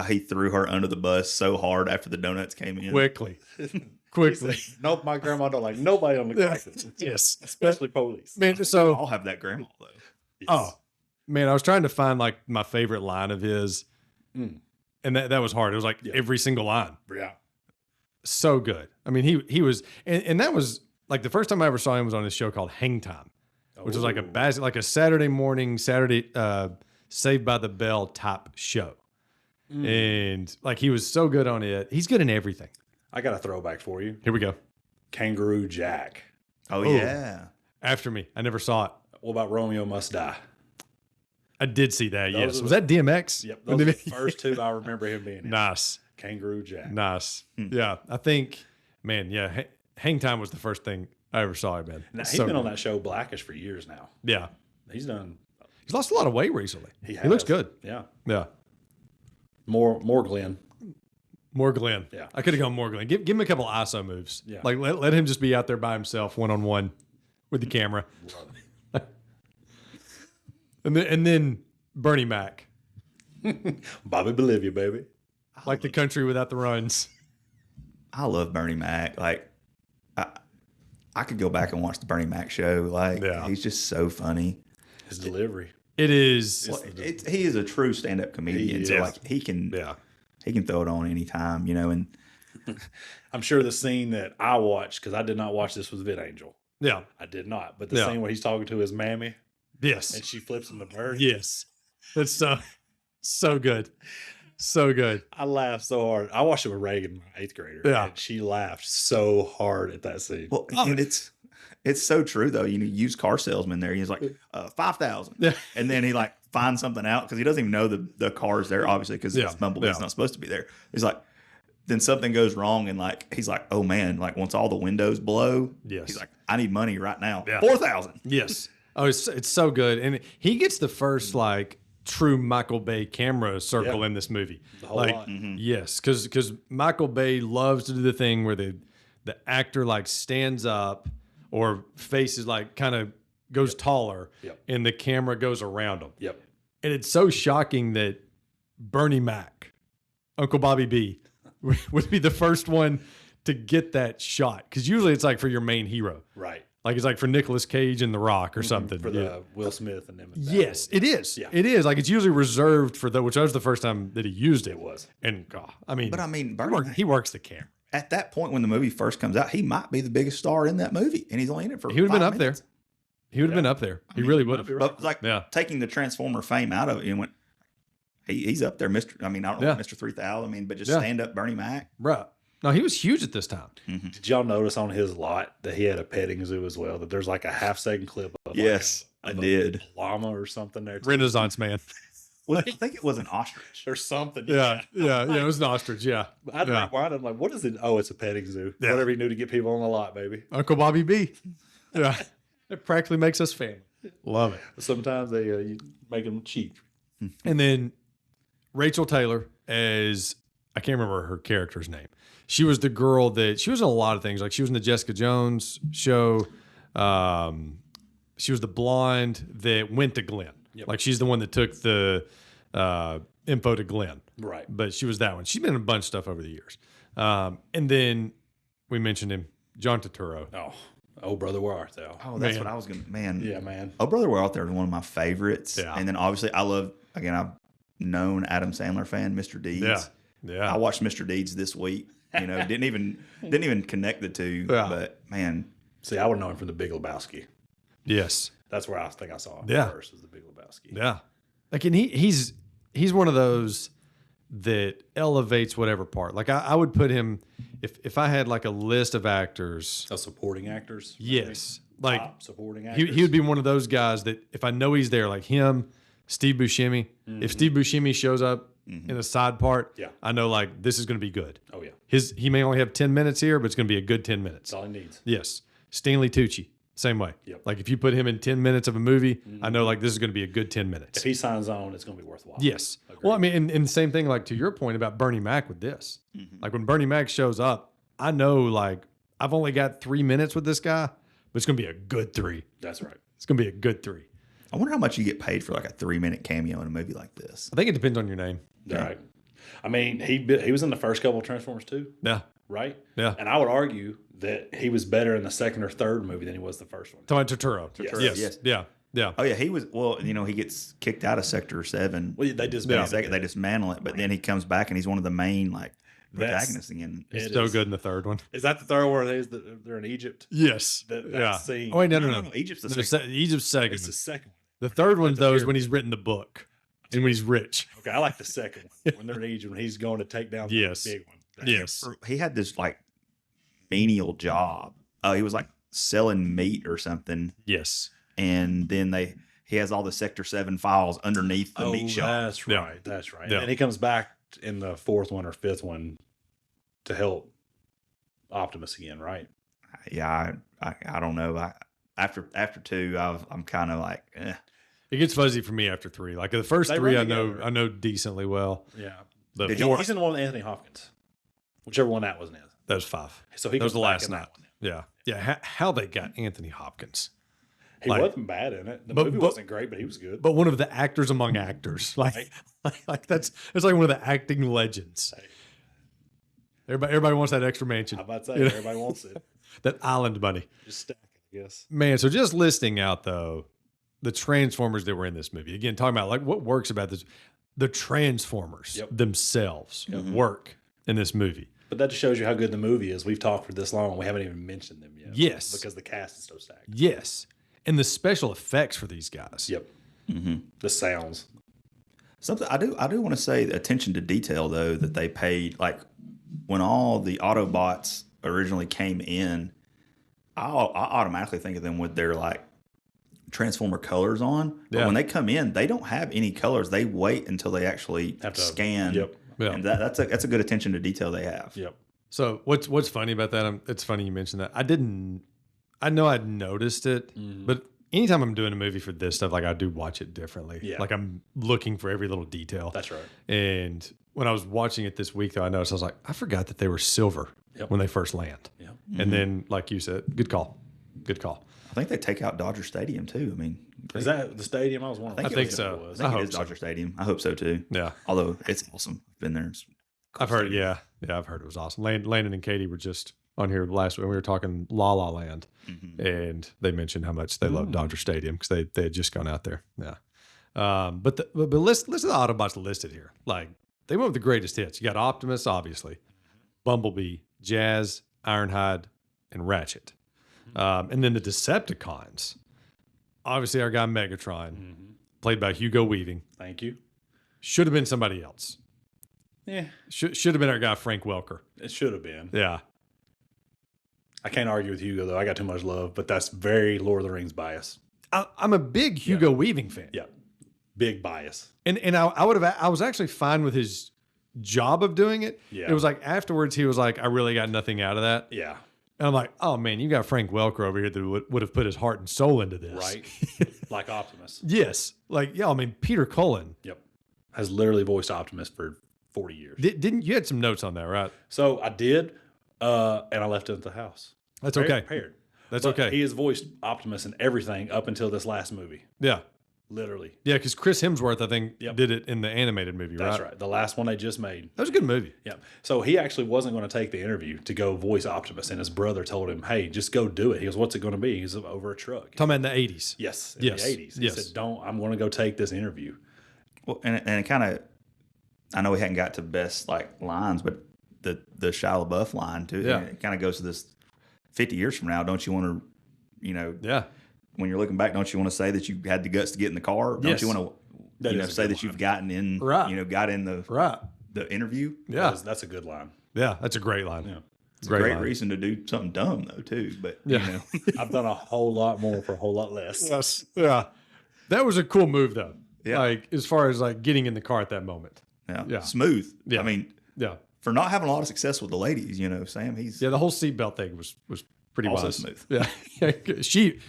he threw her under the bus so hard after the donuts came in. quickly. He said, nope, my grandma don't like nobody on the campus. Yes. Especially police. Man, so I'll have that grandma though. oh man, I was trying to find like my favorite line of his. And that was hard. It was like every single line. Yeah. So good. I mean, he was, and that was like the first time I ever saw him was on this show called Hang Time, which was like a Saturday morning, Saved by the Bell type show. And like, he was so good on it. He's good in everything. I got a throwback for you. Here we go. Kangaroo Jack. Oh yeah. After me. I never saw it. What about Romeo Must Die? I did see that. Yes. are Was that DMX? Yep. Those are the first two I remember him being in. Nice. Kangaroo Jack. Nice. Yeah. I think, man, yeah. Hang Time was the first thing I ever saw him in. Now, he's been on that show Blackish for years now. Yeah. He's lost a lot of weight recently. He looks good. Yeah. Yeah. More Glenn. More Glenn. Yeah. I could have gone more Glenn. Give him a couple ISO moves. Yeah. Like let him just be out there by himself, one-on-one with the camera. and then Bernie Mac. Bobby Bolivia, baby. Like the country without the runs. I love Bernie Mac. Like I could go back and watch the Bernie Mac show. Like he's just so funny. His delivery. It is. Well, he is a true stand-up comedian. So like he can throw it on anytime, you know. And I'm sure the scene that I watched, because I did not watch this with Vid Angel. Yeah. I did not. But the scene where he's talking to his mammy. Yes. And she flips him the bird. Yes. That's so good. So good. I laughed so hard. I watched it with Reagan, my 8th grader. Yeah. And she laughed so hard at that scene. well, and it's so true though. You know, used car salesman there. He's like 5,000, Yeah. and then he like finds something out because he doesn't even know the car's there, obviously, because Bumblebee's not supposed to be there. He's like, then something goes wrong, and like he's like, oh man, like once all the windows blow, he's like, I need money right now. 4,000. Yes. Oh, it's so good, and he gets the first like true Michael Bay camera circle in this movie. The whole like, lot. yes, because Michael Bay loves to do the thing where the actor like stands up or faces like kind of goes taller, and the camera goes around him. Yep. And it's so shocking that Bernie Mac, Uncle Bobby B, would be the first one to get that shot, because usually it's like for your main hero, Right. like it's like for Nicolas Cage and The Rock or something. For the Will Smith and them. Yes, it is. Yeah. It is. Like it's usually reserved for which was the first time that he used it. It was. And I mean, Bernie he works the camera. At that point when the movie first comes out, he might be the biggest star in that movie, and he's only in it for. He would have been 5 up minutes. there. He would have been up there. He really would have. But like taking the Transformer fame out of it, and went, he's up there, Mr. I mean, I don't know, Mr. 3000. I mean, but just stand up Bernie Mac. Right. No, he was huge at this time. Mm-hmm. Did y'all notice on his lot that he had a petting zoo as well? That there's like a half-second clip of Yes, I did. A llama or something there. Renaissance man. Well, I think it was an ostrich or something. Yeah. It was an ostrich. Yeah. I didn't rewind. I'm like, what is it? Oh, it's a petting zoo. Yeah. Whatever he knew to get people on the lot, baby. Uncle Bobby B. Yeah. It practically makes us family. Love it. Sometimes they you make them cheap. And then Rachel Taylor as I can't remember her character's name. She was the girl that she was in a lot of things. Like she was in the Jessica Jones show. She was the blonde that went to Glenn. Yep. Like she's the one that took the info to Glenn. Right. But she was that one. She's been in a bunch of stuff over the years. And then we mentioned him, John Turturro. Oh, brother, where art thou? Oh, that's what I was going to, man. Yeah, man. Oh, Brother, Where Art Thou is one of my favorites. Yeah. And then obviously I've known Adam Sandler fan, Mr. Deeds. Yeah. Yeah. I watched Mr. Deeds this week. You know, didn't even connect the two. Yeah. But man, See, I would know him from The Big Lebowski. Yes. That's where I think I saw him Yeah. first, was The Big Lebowski. Yeah. Like, and he's one of those that elevates whatever part. Like I would put him, if I had like a list of actors. So supporting actors? Yes. Like Top supporting actors? he would be one of those guys that if I know he's there, like him, Steve Buscemi. If Steve Buscemi shows up in a side part, Yeah. I know like this is going to be good. Oh, yeah. He may only have 10 minutes here, but it's going to be a good 10 minutes. That's all he needs. Yes. Stanley Tucci, same way. Yep. Like if you put him in 10 minutes of a movie, I know like this is going to be a good 10 minutes. If he signs on, it's going to be worthwhile. Yes. Agreed. Well, I mean, and the same thing, like to your point about Bernie Mac with this. Like when Bernie Mac shows up, I know like I've only got 3 minutes with this guy, but it's going to be a good 3. That's right. It's going to be a good 3. I wonder how much you get paid for like a 3-minute cameo in a movie like this. I think it depends on your name. Right. I mean, he was in the first couple of Transformers too, Yeah. right? Yeah. And I would argue that he was better in the second or third movie than he was the first one. Talking about Turturro. Yes. Yes. Yes. Yeah. Yeah. Oh yeah, he was. Well, you know, he gets kicked out of Sector 7. Well, they just They dismantle it, but then he comes back and he's one of the main like That's- protagonists again. It's It so is. good in the third one. Is that the third one? They're in Egypt. Yes. That yeah. scene. Oh wait, no. Egypt's the No, second. Egypt's second. It's the second one. The third one though is weird when he's written the book and when he's rich. Okay, I like the second one when they're in Egypt when he's going to take down Yes. the big one. Yes. He had this like menial job. He was like selling meat or something, Yes. and then he has all the Sector 7 files underneath the meat shop. That's Yeah. right. That's right. Yeah. And then he comes back in the fourth one or fifth one to help Optimus again, right? Yeah, I don't know. After 2, I'm kind of like, eh. It gets fuzzy for me after 3. Like the first They 3 run I together. know decently well. Yeah. The Did you- fourth, He's in the one with Anthony Hopkins, whichever one that was in. that was 5. So he That was comes the back last in night. that one. Yeah. Yeah. How they got Anthony Hopkins. He Like- wasn't bad in it. The But- movie but- wasn't great, but he was good. But one of the actors among actors. Like, like that's like one of the acting legends. Hey. Everybody wants that extra mansion. I'm about to say, You know? everybody wants it. That island money. Just stack it, I guess. Man, so just listing out though the Transformers that were in this movie. Again, talking about like what works about this. The Transformers Yep. themselves work in this movie. But that just shows you how good the movie is. We've talked for this long and we haven't even mentioned them yet. Yes. Because the cast is so stacked. Yes. And the special effects for these guys. Yep. The sounds. Something I do want to say, attention to detail though, that they paid, like when all the Autobots originally came in, I automatically think of them with their like Transformer colors on. But Yeah. when they come in, they don't have any colors. They wait until they actually Have to scan. Yep. Yeah. And that's a good attention to detail they have. Yep. So what's funny about that? It's funny you mentioned that. I know I'd noticed it, but anytime I'm doing a movie for this stuff, like I do watch it differently. Yeah. Like I'm looking for every little detail. That's right. And when I was watching it this week, though, I noticed I was like, I forgot that they were silver Yep. when they first land. Yep. And then, like you said, good call. I think they take out Dodger Stadium too. I mean, Is that the stadium? I was wondering. I think so. It was. I think I it hope is so. Dodger Stadium. I hope so too. Yeah. Although it's awesome. Been there. It's I've heard, yeah, I've heard it was awesome. Landon and Katie were just on here last week. We were talking La La Land, and they mentioned how much they love Dodger Stadium because they had just gone out there. Yeah, but listen to the Autobots listed here. Like they went with the greatest hits. You got Optimus, obviously, Bumblebee, Jazz, Ironhide, and Ratchet, and then the Decepticons. Obviously, our guy Megatron, played by Hugo Weaving, Thank you. should have been somebody else. Yeah, Should have been our guy Frank Welker. it should have been. Yeah. I can't argue with Hugo though. I got too much love, but that's very Lord of the Rings bias. I'm a big Hugo Weaving fan. Yeah, big bias. And I was actually fine with his job of doing it. Yeah. It was like afterwards he was like, I really got nothing out of that. Yeah, And I'm like, oh man, you got Frank Welker over here that would have put his heart and soul into this. right. Like Optimus. Yes. Like, yeah, I mean, Peter Cullen. Yep, has literally voiced Optimus for 40 years. Didn't you had some notes on that, right? So I did, and I left it at the house. That's okay. Prepared. That's But okay. He has voiced Optimus in everything up until this last movie. Yeah. Literally. Yeah, because Chris Hemsworth, I think, Yep. did it in the animated movie, That's right? right. The last one they just made. That was a good movie. Yeah. So he actually wasn't going to take the interview to go voice Optimus, and his brother told him, "Hey, just go do it." He goes, "What's it going to be?" He's over a truck. Talking about in the 80s. Yes. In Yes. the 80s. He Yes. said, I'm going to go take this interview. Well, and it kind of, I know we hadn't got to best like lines, but the Shia LaBeouf line too. Yeah. It kind of goes to this 50 years from now. Don't you want to, Yeah. when you're looking back, don't you want to say that you had the guts to get in the car? Don't Yes. you want That to, is a say good that you've line. gotten in, Right. got in the Right. interview? Yeah. That's a good line. Yeah. That's a great line. Yeah. It's a great line. reason to do something dumb though too. But Yeah. I've done a whole lot more for a whole lot less. Yes. Yeah. That was a cool move, though. Yeah. Like, as far as like getting in the car at that moment. Yeah. Smooth. Yeah. I mean, Yeah. for not having a lot of success with the ladies, Sam, he's Yeah. The whole seatbelt thing was pretty also wise. smooth. Yeah. she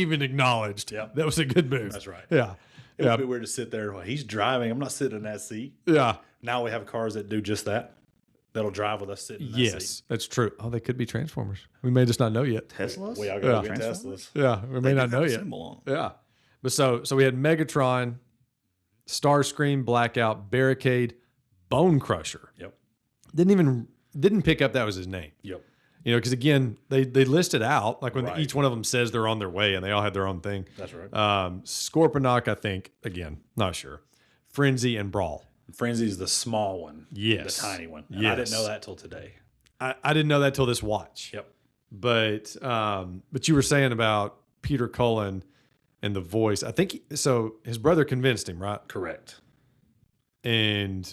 even acknowledged Yep. that was a good move. That's right. Yeah. It Yeah. would be weird to sit there. Well, he's driving. I'm not sitting in that seat. Yeah. Now we have cars that do just that. That'll drive with us sitting in that Yes. seat. That's true. Oh, they could be Transformers. We may just not know yet. Teslas. We all Yeah. got to get Transformers? Teslas. Yeah. We may They do not have know a yet. symbol on 'em. Yeah. But so we had Megatron, Starscream, Blackout, Barricade, Bone Crusher. Yep. Didn't pick up that was his name. Yep. Because again, they listed out like when Right. each one of them says they're on their way and they all had their own thing. That's right. Scorponok, I think, again, not sure. Frenzy and Brawl. Frenzy's the small one. Yes. The tiny one. And I didn't Yes. know that till today. I didn't know that till this watch. Yep. But you were saying about Peter Cullen and the voice. I think so. His brother convinced him, right? Correct. And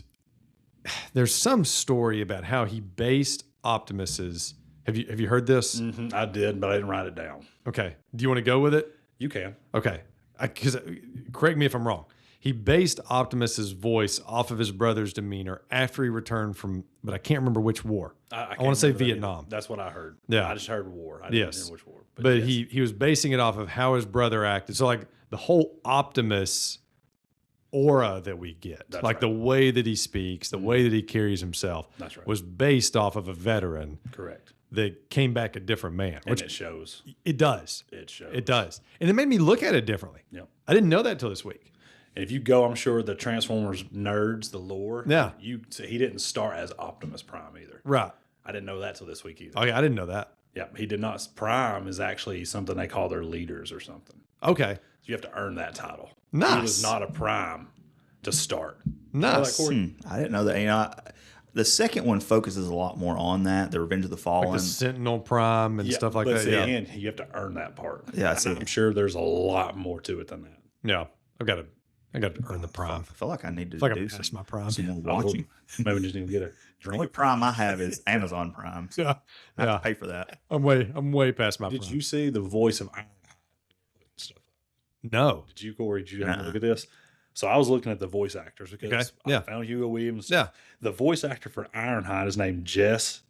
there's some story about how he based Optimus's. Have you heard this? I did, but I didn't write it down. Okay. Do you want to go with it? You can. Okay. Because correct me if I'm wrong. He based Optimus's voice off of his brother's demeanor after he returned from, but I can't remember which war. I want to can't say remember that either. Vietnam. That's what I heard. Yeah. I just heard war. I didn't Yes. hear which war. But yes. he was basing it off of how his brother acted. So like the whole Optimus aura that we get, That's like right. the way that he speaks, the way that he carries himself, That's right. was based off of a veteran Correct. that came back a different man, And which it shows. it does. It shows. It does. And it made me look at it differently. Yep. I didn't know that till this week. And if you go, I'm sure the Transformers nerds, the lore. Yeah. So he didn't start as Optimus Prime either. Right. I didn't know that till this week either. Okay, I didn't know that. Yeah, he did not. Prime is actually something they call their leaders or something. Okay. So you have to earn that title. Nice. He was not a Prime to start. Nice. Corey? I didn't know that. The second one focuses a lot more on that, the Revenge of the Fallen. Like the Sentinel Prime and Yeah, stuff like but that. see, Yeah. again, you have to earn that part. Yeah, I And see. I'm sure there's a lot more to it than that. Yeah. I got to earn the Prime. I feel like I need to Like do I'm past some, my Prime. some more watching. Maybe just need to get a The only drink. Prime I have is Amazon Prime. So Yeah. I have Yeah. to pay for that. I'm way past my Did Prime. you see the voice of Iron? No. Did you, Corey? Did you have a Nuh-uh. look at this? So I was looking at the voice actors because Okay, yeah. I found Hugo Williams. Yeah. The voice actor for Ironhide is named Jess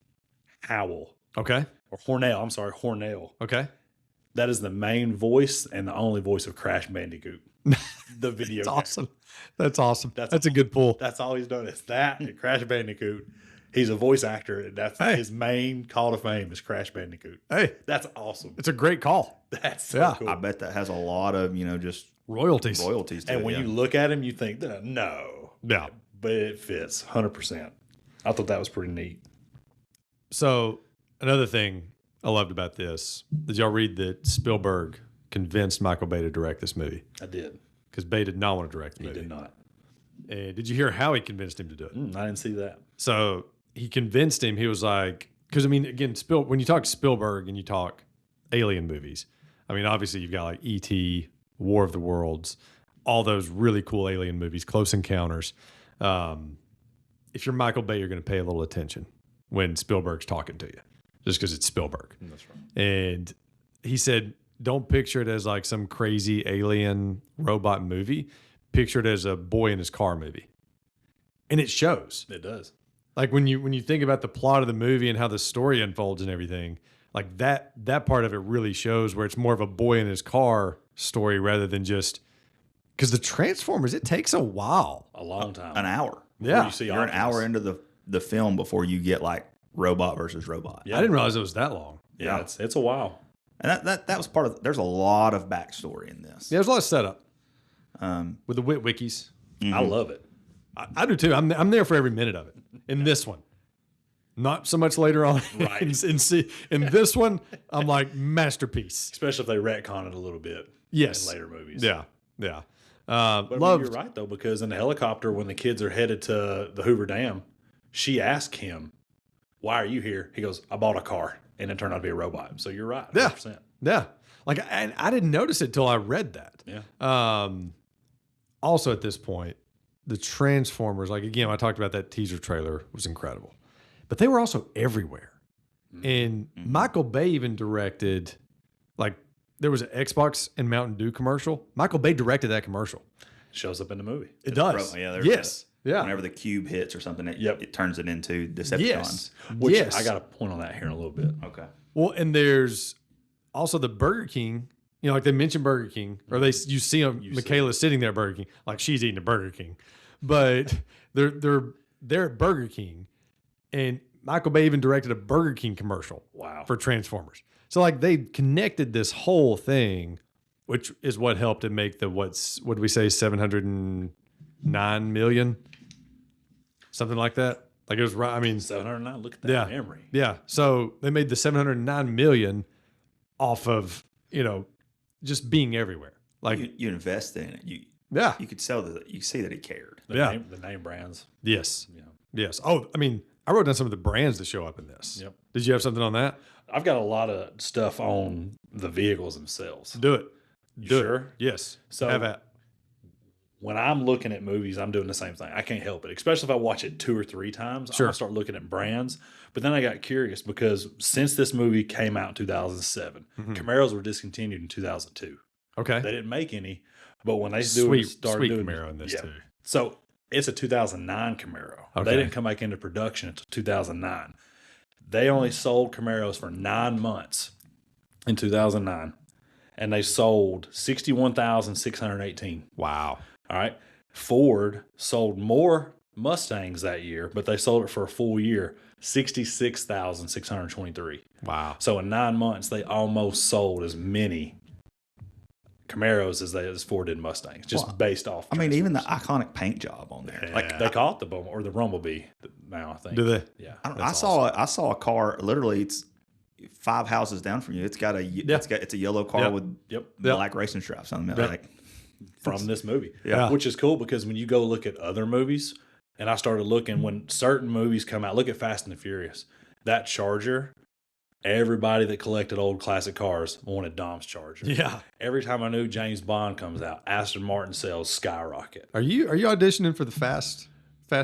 Howell Okay. or Hornell. I'm sorry, Hornell. Okay. That is the main voice and the only voice of Crash Bandicoot. The video. That's game. awesome. That's awesome. That's That's a good pull. That's all he's done is that and Crash Bandicoot. He's a voice actor, and that's Hey. his main call to fame is Crash Bandicoot. Hey, That's awesome. it's a great call. That's so Yeah. cool. I bet that has a lot of, just Royalties. royalties to And it. when yeah. you look at him, you think, no. Yeah. But it fits 100%. I thought that was pretty neat. So another thing I loved about this, did y'all read that Spielberg convinced Michael Bay to direct this movie? I did. Because Bay did not want to direct the He movie. did not. Did you hear how he convinced him to do it? I didn't see that. So he convinced him. He was like, because I mean, again, when you talk Spielberg and you talk alien movies, I mean, obviously you've got like E.T., War of the Worlds, all those really cool alien movies, Close Encounters. If you're Michael Bay, you're going to pay a little attention when Spielberg's talking to you, just because it's Spielberg. That's right. And he said, don't picture it as like some crazy alien robot movie. Picture it as a boy in his car movie. And it shows. It does. Like when you think about the plot of the movie and how the story unfolds and everything, like that part of it really shows where it's more of a boy in his car story rather than just Because the Transformers, it takes a while. A long time. An hour. Yeah. You see You're an hour into the film before you get like robot versus robot. Yeah. I didn't realize it was that long. Yeah, it's a while. And that was part of. There's a lot of backstory in this. Yeah, there's a lot of setup with the wikis. I love it. I do too. I'm there for every minute of it. In this one, not so much later on. Right. in this one, I'm like masterpiece. Especially if they retcon it a little bit. Yes. In later movies. Yeah. Yeah. But I mean, Loved. you're right though, because in the helicopter when the kids are headed to the Hoover Dam, she asked him, "Why are you here?" He goes, "I bought a car," and it turned out to be a robot. So you're right. 100%. Yeah. Like, and I didn't notice it till I read that. Yeah. Also, at this point, the Transformers, like again, I talked about that teaser trailer was incredible, but they were also everywhere. And Michael Bay even directed, like, there was an Xbox and Mountain Dew commercial. Michael Bay directed that commercial. Shows up in the movie. It does. Yeah, there's Yes. Yeah. Whenever the cube hits or something, Yep. it turns it into Decepticons. Yes. Which Yes. I got a point on that here in a little bit. Okay. Well, and there's also the Burger King. You know, like they mentioned Burger King, or you see them. Michaela sitting there at Burger King, like she's eating a Burger King, but they're at Burger King, and Michael Bay even directed a Burger King commercial. Wow. For Transformers. So like they connected this whole thing, which is what helped it make the what did we say 709 million, something like that. Like it was right. I mean, 709. Look at that memory. Yeah. So they made the 709 million off of, just being everywhere. Like You invest in it. You could sell that. You see that he cared. The name brands. Yes. Yeah. Yes. Oh, I mean, I wrote down some of the brands that show up in this. Yep. Did you have something on that? I've got a lot of stuff on the vehicles themselves. Do it. You Do sure? it. Yes. So have at. When I'm looking at movies, I'm doing the same thing. I can't help it, especially if I watch it 2 or 3 times. Sure. I'm gonna start looking at brands. But then I got curious because since this movie came out in 2007, Camaros were discontinued in 2002. Okay. They didn't make any, but when they Sweet started doing Camaro in this too. So it's a 2009 Camaro. Okay. They didn't come back into production until 2009. They only sold Camaros for 9 months in 2009, and they sold 61,618. Wow. All right. Ford sold more Mustangs that year, but they sold it for a full year, 66,623. Wow. So in 9 months, they almost sold as many Camaros as Ford did Mustangs, just based off. I mean, even the iconic paint job on there. Like They call it the Bumble or the Rumblebee now, I think. Do they? Yeah. I saw a car. Literally, it's 5 houses down from you. It's got it's a yellow car with black racing stripes on it. Like from this movie. Yeah. Which is cool because when you go look at other movies, and I started looking when certain movies come out, look at Fast and the Furious. That Charger, everybody that collected old classic cars wanted Dom's Charger. Yeah. Every time a new James Bond comes out, Aston Martin sales skyrocket. Are you auditioning for the Fast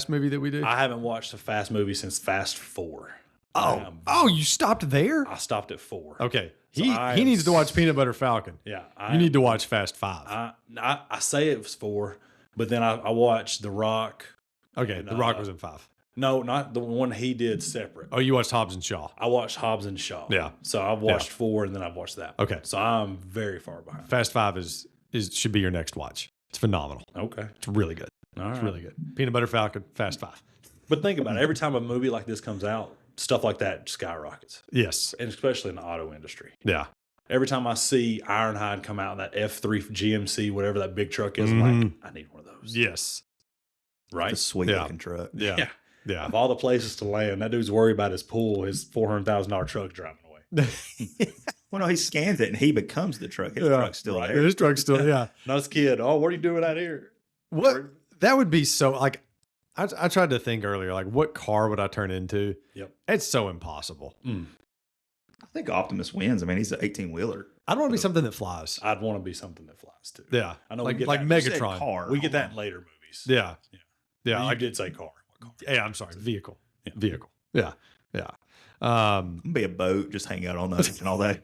movie that we do? I haven't watched a Fast movie since Fast 4. You stopped there? I stopped at 4. Okay. So He needs to watch Peanut Butter Falcon. Yeah. You need to watch Fast 5. I say it was 4, but then I watched The Rock. Okay, The Rock was in 5. No, not the one he did separate. Oh, you watched Hobbs and Shaw. I watched Hobbs and Shaw. Yeah. So I've watched 4 and then I've watched that. Okay. So I'm very far behind. Fast 5 should be your next watch. It's phenomenal. Okay. It's really good. All It's right. really good. Peanut Butter Falcon, Fast 5. But think about it. Every time a movie like this comes out, stuff like that skyrockets, Yes. and especially in the auto industry. Yeah. Every time I see Ironhide come out in that F3 GMC, whatever that big truck is, I'm like, I need one of those. Yes. Right? a sweet looking truck. Yeah. Yeah. Yeah. Of all the places to land, that dude's worried about his pool, his $400,000 truck driving away. Well, no, he scans it and he becomes the truck. His truck's still there. His truck's still, yeah. Not his kid. Oh, what are you doing out here? What? That would be so, like, I tried to think earlier, like, what car would I turn into? Yep. It's so impossible. I think Optimus wins. I mean, he's an 18-wheeler. I don't want to be something that flies. I'd want to be something that flies too. Yeah. I know like, we get like that. You said Megatron. car. We get that in later movies. Yeah. Yeah. You Like, did say car. What car? yeah, I'm sorry. Vehicle. Yeah. Vehicle. Yeah. Yeah. Be a boat, just hang out on the ocean all day.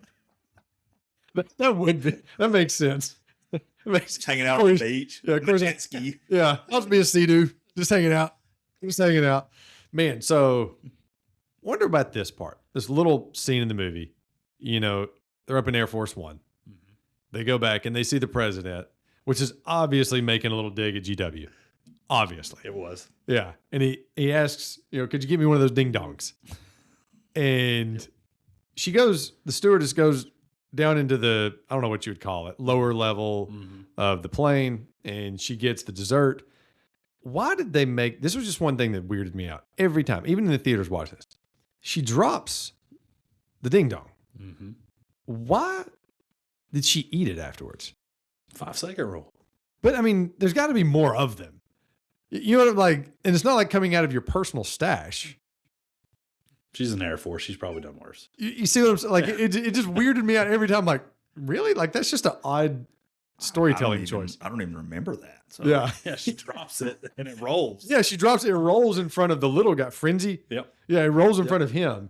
That would be, that makes sense. It makes, Just hanging out on the beach. Yeah, of course. Jet ski. Yeah. I'll just be a sea-doo. Just hanging out. Just hanging out. Man, so wonder about this part. This little scene in the movie. You know, they're up in Air Force One. They go back and they see the president. which is obviously making a little dig at GW. Obviously. It was. Yeah. And he asks, could you give me one of those ding dongs? And the stewardess goes down into the, I don't know what you would call it, lower level of the plane, and she gets the dessert. Why did they this was just one thing that weirded me out every time, even in the theaters watch this. She drops the ding dong. Mm-hmm. Why did she eat it afterwards? 5-second rule. But I mean, there's got to be more of them. You know what, like, and it's not like coming out of your personal stash. She's in the Air Force. She's probably done worse. You see what I'm saying? Like, it just weirded me out every time. Like, really? Like, that's just an odd storytelling choice. I don't even remember that. So. Yeah. Yeah, she drops it and it rolls. Yeah, she drops it. It rolls in front of the little guy, Frenzy. Yep. Yeah, it rolls in front of him.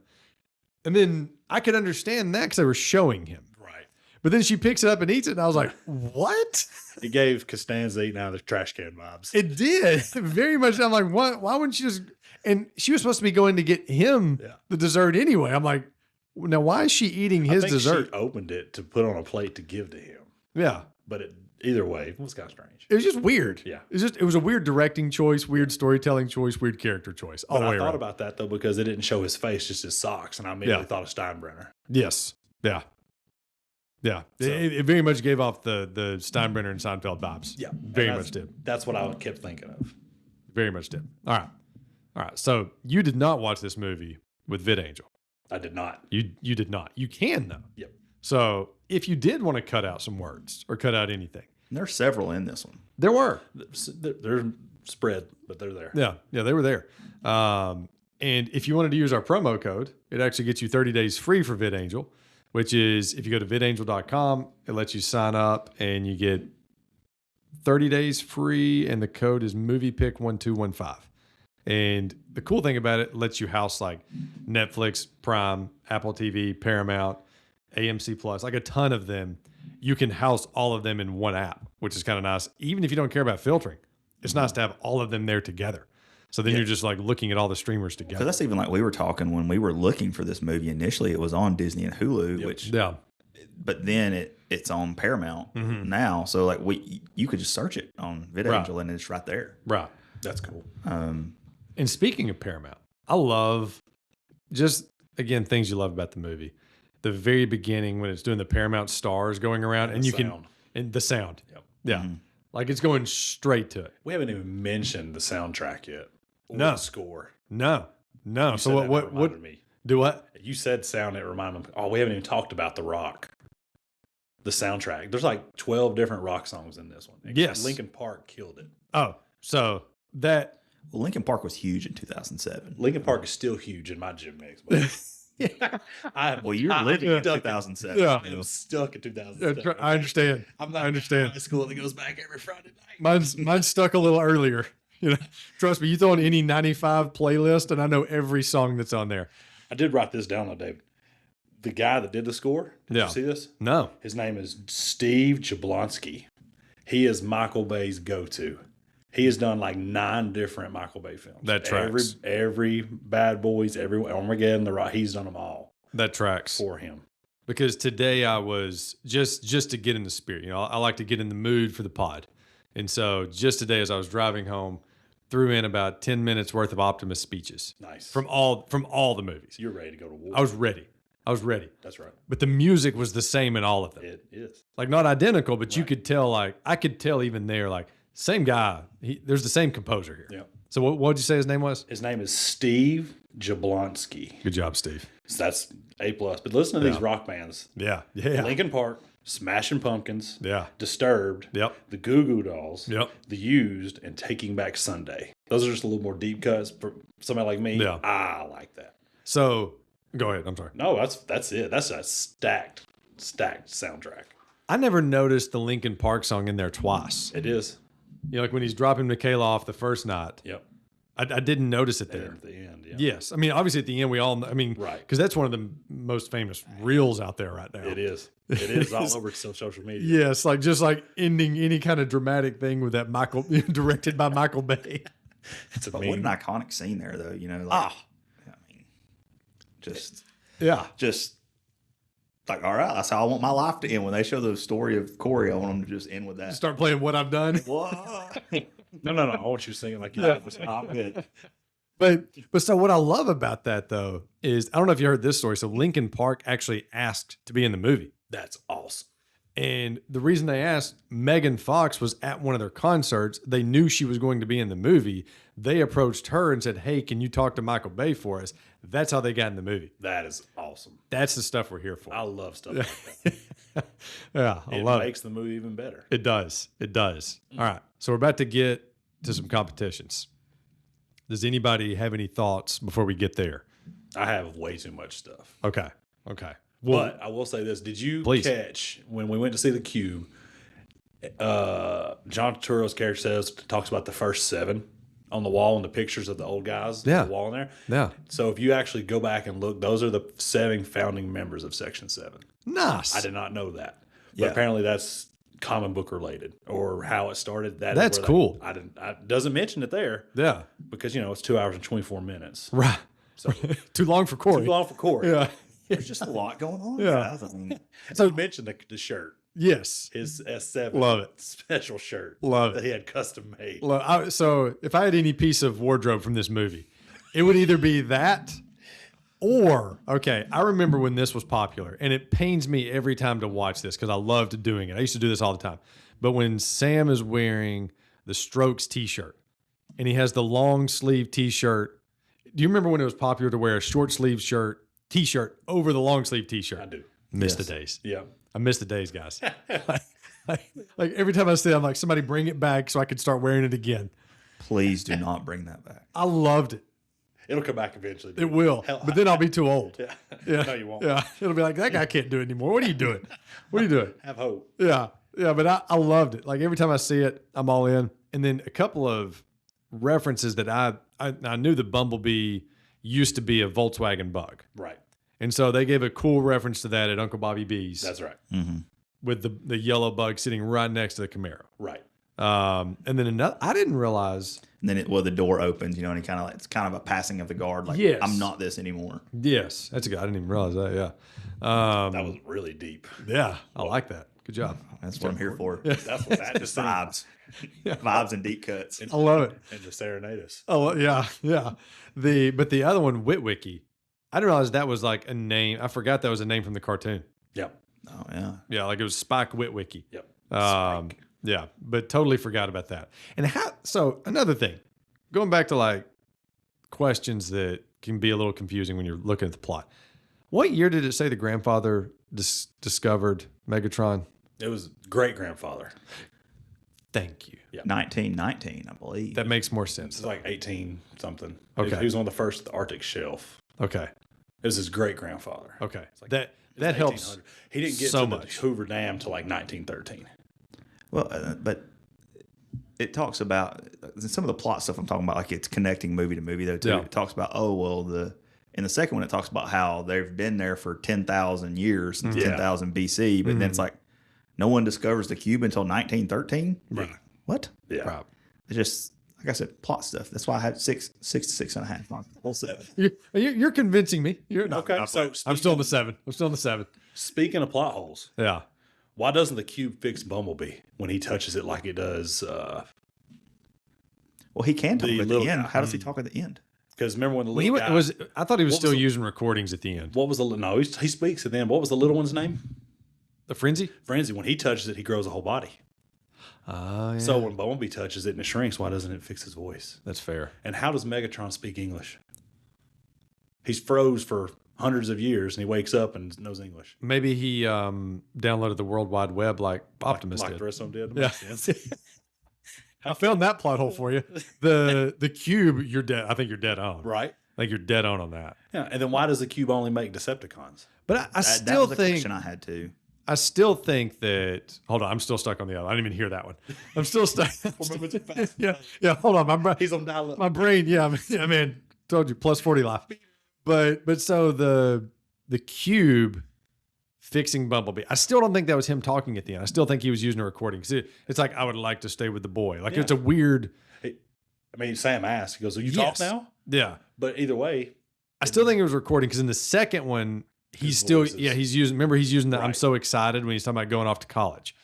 And then I could understand that because they were showing him. Right. But then she picks it up and eats it, and I was like, what? It gave Costanza eating out of the trash can vibes. It did. Very much. I'm like, what? Why wouldn't she just... And she was supposed to be going to get him the dessert anyway. I'm like, now why is she eating his dessert? She opened it to put on a plate to give to him. Yeah. But either way, it was kind of strange. It was just weird. Yeah. It was a weird directing choice, weird storytelling choice, weird character choice. But I thought about that, though, because it didn't show his face, just his socks. And I immediately thought of Steinbrenner. Yes. Yeah. Yeah. So, it very much gave off the Steinbrenner and Seinfeld vibes. Yeah. Very much did. That's what I kept thinking of. Very much did. All right. So you did not watch this movie with VidAngel. I did not. You did not. You can, though. Yep. So if you did want to cut out some words or cut out anything. There's several in this one. There were. They're spread, but they're there. Yeah, they were there. And if you wanted to use our promo code, it actually gets you 30 days free for VidAngel, which is if you go to vidangel.com, it lets you sign up and you get 30 days free, and the code is MoviePick1215. And the cool thing about it lets you house like Netflix, Prime, Apple TV, Paramount, AMC Plus, like a ton of them. You can house all of them in one app, which is kind of nice. Even if you don't care about filtering, it's nice to have all of them there together. So then you're just like looking at all the streamers together. So that's even like we were talking when we were looking for this movie initially. It was on Disney and Hulu, which but then it's on Paramount now. So like you could just search it on VidAngel and it's right there. Right. That's cool. And speaking of Paramount, I love just, again, things you love about the movie. The very beginning when it's doing the Paramount stars going around and the sound. Yep. Yeah. Like it's going straight to it. We haven't even mentioned the soundtrack yet. Or No. the score. No. You So said that reminded me. Do what? You said sound, it reminded me. Oh, we haven't even talked about The Rock. The soundtrack. There's like 12 different rock songs in this one. Yes. Linkin Park killed it. Oh, so that. Well, Linkin Park was huge in 2007. Linkin Park is still huge in my gym mix. Well, you're living in 2007. Yeah. I am stuck in 2007. I understand. I'm not I understand. in high school that goes back every Friday night. Mine's stuck a little earlier. Trust me, you throw in any 95 playlist and I know every song that's on there. I did write this down though, David. The guy that did the score, did you see this? No. His name is Steve Jablonsky. He is Michael Bay's go-to. He has done like 9 different Michael Bay films. That tracks. Every Bad Boys, every Armageddon, The Rock, he's done them all. That tracks. For him. Because today I was just to get in the spirit. I like to get in the mood for the pod. And so just today as I was driving home, threw in about 10 minutes worth of Optimus speeches. Nice. From all the movies. You're ready to go to war. I was ready. That's right. But the music was the same in all of them. It is. Like not identical, but you could tell, like, I could tell even there, like, same guy. There's the same composer here. Yeah. So what did you say his name was? His name is Steve Jablonsky. Good job, Steve. So that's A+. But listen to these rock bands. Yeah. Linkin Park, Smashing Pumpkins, Yeah. Disturbed, Yep. the Goo Goo Dolls, Yep. The Used, and Taking Back Sunday. Those are just a little more deep cuts for somebody like me. Yeah. I like that. So go ahead. I'm sorry. No, that's it. That's a stacked soundtrack. I never noticed the Linkin Park song in there twice. It is. Like when he's dropping Michaela off the first night. Yep. I didn't notice it there. And at the end, yeah. Yes. I mean, obviously at the end, we all, right. Because that's one of the most famous reels out there right now. It is. It is all over social media. Yes. Like just like ending any kind of dramatic thing with that directed by Michael Bay. It's a But meme. what an iconic scene there, though. I mean, just Like, all right, that's how I want my life to end. When they show the story of Corey, I want them to just end with that. Start playing What I've Done. What? No. I want you singing like you Yeah. did. I'm good. But so what I love about that though is I don't know if you heard this story. So Linkin Park actually asked to be in the movie. That's awesome. And the reason they asked, Megan Fox was at one of their concerts. They knew she was going to be in the movie. They approached her and said, hey, can you talk to Michael Bay for us? That's how they got in the movie. That is awesome. That's the stuff we're here for. I love stuff like that. Yeah, I It love makes the movie even better. it. It does. It does. All right. So we're about to get to some competitions. Does anybody have any thoughts before we get there? I have way too much stuff. Okay. Okay. Well, But I will say this. Did you Please. catch when we went to see The Cube, John Turturro's character talks about the first 7 on the wall and the pictures of the old guys Yeah. on the wall in there? yeah. So if you actually go back and look, those are the 7 founding members of Section 7. Nice. I did not know that. But Yeah. apparently that's comic book related or how it started. That's where cool. I didn't. I doesn't mention it there Yeah. because it's 2 hours and 24 minutes. Right. So Too long for Corey. too long for Corey. Yeah. There's just a lot going on. Yeah. guys. I mean, So mention the shirt, Yes. his S7 Love it. special shirt Love that it. he had custom made. So if I had any piece of wardrobe from this movie, it would either be that or, okay, I remember when this was popular, and it pains me every time to watch this because I loved doing it. I used to do this all the time. But when Sam is wearing the Strokes t-shirt and he has the long sleeve t-shirt, do you remember when it was popular to wear a short sleeve t-shirt over the long sleeve t-shirt? I do. Miss Yes. the days. Yeah. I miss the days, guys. like every time I see it, I'm like, somebody bring it back so I can start wearing it again. please do not bring that back. I loved it. It'll come back eventually. It will. Hell, But then I'll be too old. Yeah. Yeah. No, you won't. Yeah. It'll be like, that guy can't do it anymore. What are you doing? What are you doing? Have hope. Yeah. Yeah. But I loved it. Like every time I see it, I'm all in. And then a couple of references that I knew the Bumblebee used to be a Volkswagen Bug. Right. And so they gave a cool reference to that at Uncle Bobby B's That's right. with the yellow bug sitting right next to the Camaro. Right. And then another, I didn't realize. And then the door opens, and he kind of it's kind of a passing of the guard. Like, Yes. I'm not this anymore. Yes, that's a good. I didn't even realize that. Yeah. That was really deep. Yeah, I like that. Good job. That's what I'm here for. That's what that just Vibes, vibes, and deep cuts. I love it. and to serenade us. Oh yeah, yeah. But the other one, Witwicky, I didn't realize that was like a name. I forgot that was a name from the cartoon. Yep. Oh yeah. Yeah, like it was Spike Witwicky. Yep. Yeah, but totally forgot about that. And so another thing, going back to like questions that can be a little confusing when you're looking at the plot. What year did it say the grandfather discovered Megatron? It was great grandfather. Thank you. 1919, I believe. That makes more It's sense. like 18 something. Okay. He was one of the first at the Arctic shelf. Okay. It was his great grandfather. Okay. like- That helps. He didn't get so to much. the Hoover Dam till like 1913. Well, but it talks about some of the plot stuff I'm talking about, like it's connecting movie to movie though too. Yeah. It talks about in the second one it talks about how they've been there for 10,000 years, since 10,000 BC, but then it's like no one discovers the cube until 1913. Right. What? Yeah. Right. It's just like I said, plot stuff. That's why I had six to 6.5 on whole 7. You're convincing me. You're not. Okay. So I'm still in the 7. I'm still in the 7. speaking of plot holes, Yeah. why doesn't the cube fix Bumblebee when he touches it like it does? Well, he can talk The at little- the end. How does he talk at the end? Because remember when the Well, he little guy, was. I thought he was What was still the- using recordings at the end. what was the no? He speaks at the end. What was the little one's name? The frenzy. Frenzy. When he touches it, he grows a whole body. Yeah. So when Bumblebee touches it and it shrinks, why doesn't it fix his voice? That's fair. And how does Megatron speak English? He's froze for hundreds of years and he wakes up and knows English. Maybe he downloaded the World Wide Web like Optimus Like did. the rest of them did. Yeah. Makes sense. I found that plot hole for you. The cube. You're dead. I think you're dead on. Right? I think you're dead on that. Yeah. And then why does the cube only make Decepticons? But I That still was a think. question I had too. I still think that. Hold on, I'm still stuck on the other. I didn't even hear that one. I'm still stuck. Yeah, yeah. Hold on, He's on dial-up. my brain. Yeah, man. Told you plus 40 life. But so the cube fixing Bumblebee. I still don't think that was him talking at the end. I still think he was using a recording because it's like I would like to stay with the boy. Like it's a weird. I mean, Sam asked. He goes, "Will you Yes. talk now?" Yeah, But either way, I still think it was recording because in the second one he's still voices. he's using. Remember, he's using the "I'm Right. so excited" when he's talking about going off to college.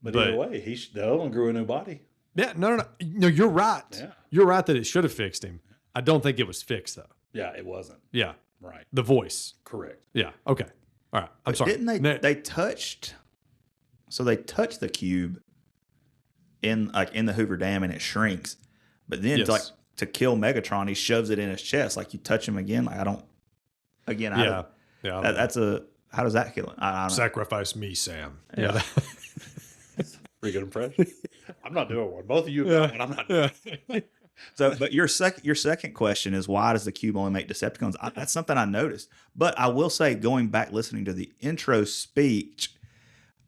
But either way, the other one grew a new body. Yeah, no. You're right. Yeah. You're right that it should have fixed him. I don't think it was fixed though. Yeah, it wasn't. Yeah, Right. the voice. Correct. Yeah. Okay. All right. I'm sorry. Didn't they? They touched. So they touched the cube in the Hoover Dam, and it shrinks. But then, Yes. to kill Megatron, he shoves it in his chest. Like, you touch him again. Like, I don't. Again, I don't- Yeah. that's a. How does that kill him? I don't know. Sacrifice me, Sam. Yeah. Pretty good impression. I'm not doing one. Both of you have got one. I'm not doing Yeah. So, but your second question is, why does the cube only make Decepticons? That's something I noticed. But I will say, going back listening to the intro speech,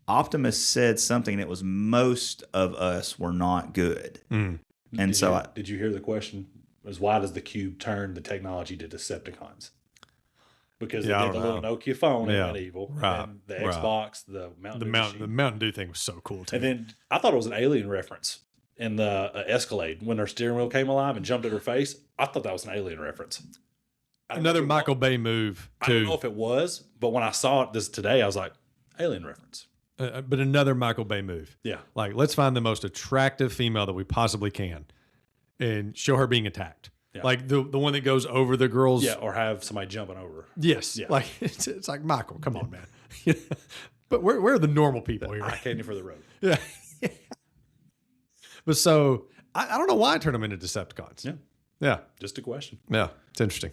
Optimus said something that was most of us were not good. Mm. And did you hear the question? Was why does the cube turn the technology to Decepticons? Because they Yeah, I did the don't little Nokia phone Yeah. in Medieval, Right. and the Right. Xbox, the Mountain The Dew Mountain machine. Dew thing was so cool too. And then I thought it was an alien reference in the Escalade when her steering wheel came alive and jumped at her face. I thought that was an alien reference. I don't know Another if it Michael was- Bay move I don't too. know if it was, but when I saw it this today, I was like, alien reference. But another Michael Bay move. Yeah. Like, let's find the most attractive female that we possibly can and show her being attacked. Yeah. Like the one that goes over the girls. Yeah, or have somebody jumping over. Yes. Yeah. Like it's like, Michael, come on, man. But where are the normal people here? Eye candy for the road. Yeah. But so I don't know why I turned them into Decepticons. Yeah. Yeah. Just a question. Yeah. It's interesting.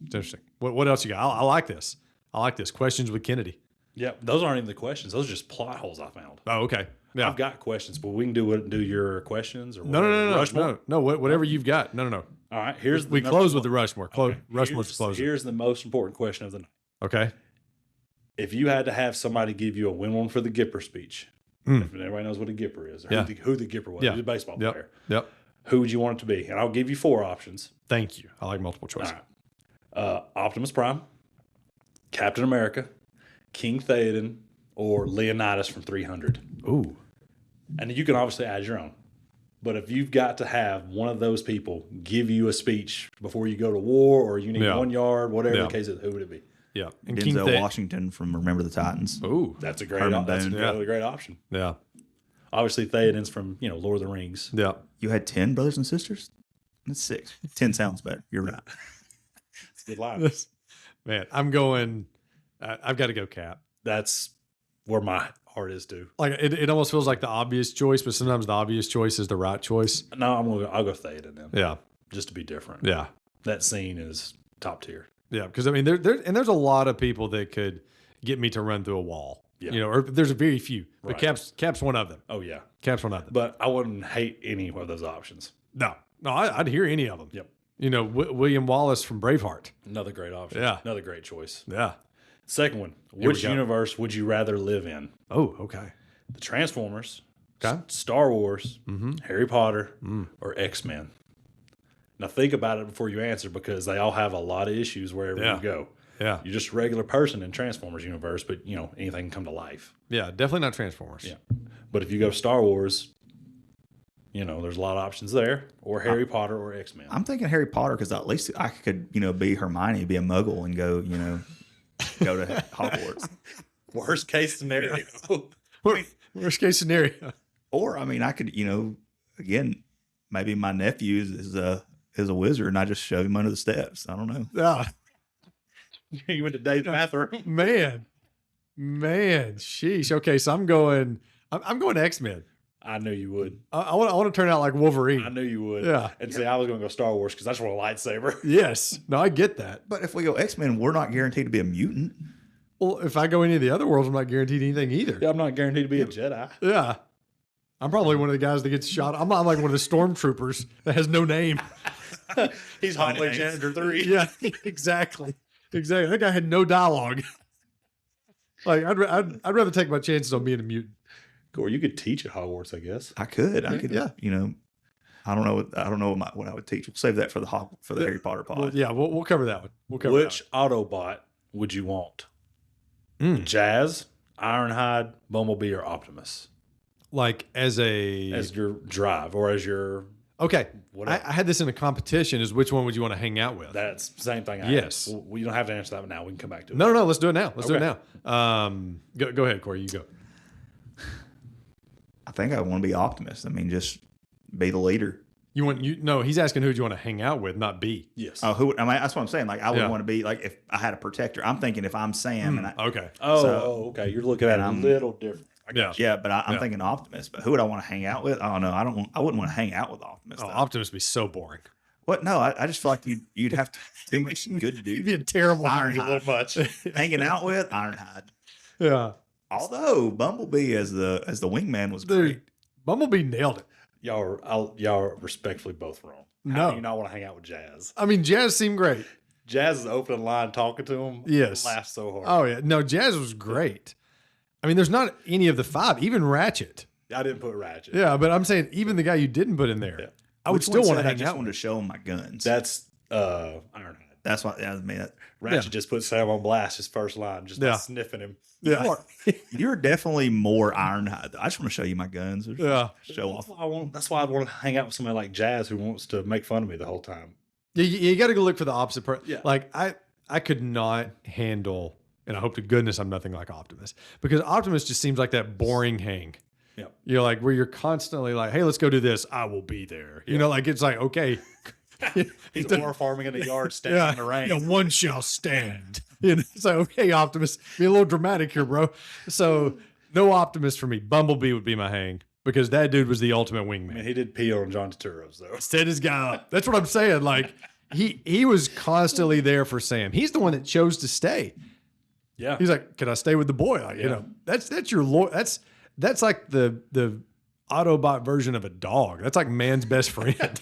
It's interesting. What else you got? I like this. I like this. Questions with Kennedy. Yeah, those aren't even the questions. Those are just plot holes I found. Oh, okay. Yeah. I've got questions, but we can do your questions or No, Rushmore? no. Whatever you've got. No. All right, here's We number close with one. the Rushmore. Okay, Rushmore's closing. Here's the most important question of the night. Okay. If you had to have somebody give you a win one for the Gipper speech, if everybody knows what a Gipper is, or Yeah. who the Gipper was, Yeah. he's a baseball Yep. player. Yep. Who would you want it to be? And I'll give you 4 options. Thank you. I like multiple choice. All right. Optimus Prime, Captain America, King Theoden, or Leonidas from 300. Ooh. And you can obviously add your own. But if you've got to have one of those people give you a speech before you go to war, or you need Yeah. 1 yard, whatever Yeah. the case is, who would it be? Yeah. And King Denzel Thea- Washington from Remember the Titans. Ooh. That's a great, Herman that's a Boone. really great option. Yeah. Obviously, Theoden's from Lord of the Rings. Yeah. You had 10 brothers and sisters? That's 6. 10 sounds better. You're right. It's a good line. Man, I'm going. I've got to go Cap. That's where my heart is too. Like it almost feels like the obvious choice, but sometimes the obvious choice is the right choice. No, I'll go Theoden then, Yeah. just to be different. Yeah. That scene is top tier. Yeah. Because I mean, there's a lot of people that could get me to run through a wall. Yeah. Or there's a very few, but Right. Cap's one of them. Oh yeah, Cap's one of them. but I wouldn't hate any of those options. No, I'd hear any of them. Yep, William Wallace from Braveheart. another great option. Yeah. Another great choice. Yeah. Second one, Here we which go. universe would you rather live in? Oh, okay. The Transformers, Okay. Star Wars, Mm-hmm. Harry Potter, or X-Men? Now think about it before you answer, because they all have a lot of issues wherever Yeah. you go. Yeah. You're just a regular person in Transformers universe, but anything can come to life. Yeah. Definitely not Transformers. Yeah. But if you go Star Wars, there's a lot of options there, or Harry Potter or X-Men. I'm thinking Harry Potter because at least I could, be Hermione, be a muggle, and go, go to Hogwarts. Worst case scenario. Worst case scenario. Or, I could, again, maybe my nephew is a wizard, and I just shove him under the steps. I don't know. Yeah. You went to Dave's bathroom. Man. Sheesh. Okay. So I'm going X-Men. I knew you would. I want to turn out like Wolverine. I knew you would. Yeah. And see, I was going to go Star Wars because I just want a lightsaber. Yes. No, I get that. But if we go X-Men, we're not guaranteed to be a mutant. Well, if I go any of the other worlds, I'm not guaranteed anything either. Yeah, I'm not guaranteed to be a Jedi. Yeah. I'm probably one of the guys that gets shot. I'm like one of the stormtroopers that has no name. He's Hallway Janitor 3. Yeah, exactly. That guy had no dialogue. Like I'd rather take my chances on being a mutant. Or you could teach at Hogwarts, I guess. I could, Yeah. I don't know what I would teach. We'll save that for the Harry Potter pod. Well, yeah, we'll cover that one. We'll cover Which Autobot would you want? Jazz, Ironhide, Bumblebee, or Optimus like as as your drive or as your Okay. Whatever. I had this in a competition. Is which one would you want to hang out with? That's the same thing. Yes. We don't have to answer that one now. We can come back to it. No. Let's do it now. Let's do it Okay. now. Go ahead, Corey. You go. I think I want to be Optimist. I mean, just be the leader. No, he's asking who do you want to hang out with, not be. Yes. Oh, who? I mean, that's what I'm saying. Like, I would Yeah. want to be like if I had a protector. I'm thinking if I'm Sam and I, Okay. Okay. You're looking at it a I'm- little different. Yeah. yeah, but I'm Yeah. thinking Optimist. But who would I want to hang out with? Oh no, I don't. I wouldn't want to hang out with Optimist. Oh, though. Optimus would be so boring. What? No, I just feel like you'd have to too much good He'd dude be a terrible Ironhide. much. hanging out with Ironhide. Yeah. Although Bumblebee as the wingman was Dude, great. Bumblebee nailed it. Y'all are respectfully both wrong. How No. do you not want to hang out with Jazz? I mean, Jazz seemed great. Jazz is opening line talking to him. Yes. Laughed so hard. Oh yeah. No, Jazz was great. I mean, there's not any of the five, even Ratchet. I didn't put Ratchet. Yeah, but I'm saying even the guy you didn't put in there, Yeah. I would Which still one want to said I hang just out wanted to with. show him my guns. That's Ironhide. That's what. I mean, Ratchet just put Sam on blast. His first line, just by Yeah. sniffing him. Yeah. you're definitely more Ironhide. I just want to show you my guns. Yeah. Show off. That's why I want to hang out with somebody like Jazz who wants to make fun of me the whole time. You got to go look for the opposite person. Yeah. Like I could not handle, and I hope to goodness I'm nothing like Optimus, because Optimus just seems like that boring hang. Yep. You're like where you're constantly like, hey, let's go do this. I will be there. You know, like it's like okay. He's war farming in the yard, standing in the rain. Yeah, one shall stand. You know, it's like, okay, Optimus, be a little dramatic here, bro. So no Optimus for me. Bumblebee would be my hang because that dude was the ultimate I wingman. mean, he did pee on John Turturro's though. Set his guy up. That's what I'm saying. Like he was constantly there for Sam. He's the one that chose to stay. Yeah. He's like, can I stay with the boy? Like, you know, that's your that's like the Autobot version of a dog. That's like man's best friend.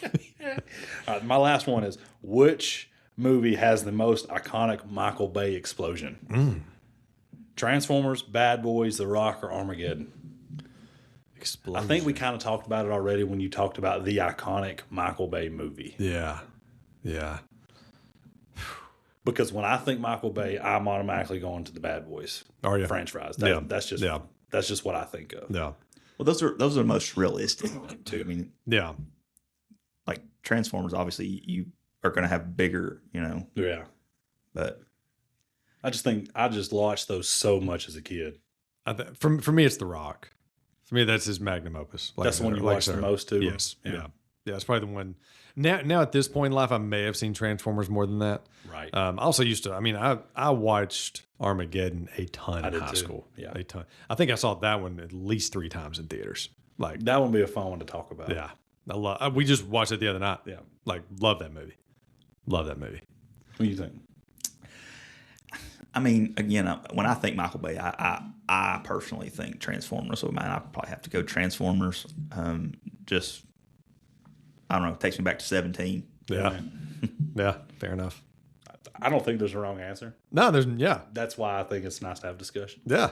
All right, my last one is which movie has the most iconic Michael Bay explosion? Transformers, Bad Boys, The Rock, or Armageddon? I think we kind of talked about it already when you talked about the iconic Michael Bay movie. Yeah. Yeah. Because when I think Michael Bay, I'm automatically going to the Bad Boys. Are you? French fries. Yeah. That's just what I think of. Yeah. Well, those are the most realistic too. I mean, Yeah. like Transformers, obviously you are going to have bigger, Yeah. but I just think I just watched those so much as a kid. For me, it's The Rock. For me, that's his magnum opus. Like, That's the one you watched the most too? Yes. Yeah. Yeah. It's probably the one. Now at this point in life, I may have seen Transformers more than that. Right. I also used to. I mean, I watched Armageddon a ton I in did high too. school. Yeah. A ton. I think I saw that one at least 3 times in theaters. Like, That would be a fun one to talk about. yeah, I love. We just watched it the other night. Yeah. Like, love that movie. Love that movie. What do you think? I mean, again, when I think Michael Bay, I personally think Transformers. So, man, I probably have to go Transformers. Just, I don't know, it takes me back to 17. Yeah. Yeah. Fair enough. I don't think there's a wrong answer. No, there's yeah. That's why I think it's nice to have discussion. Yeah.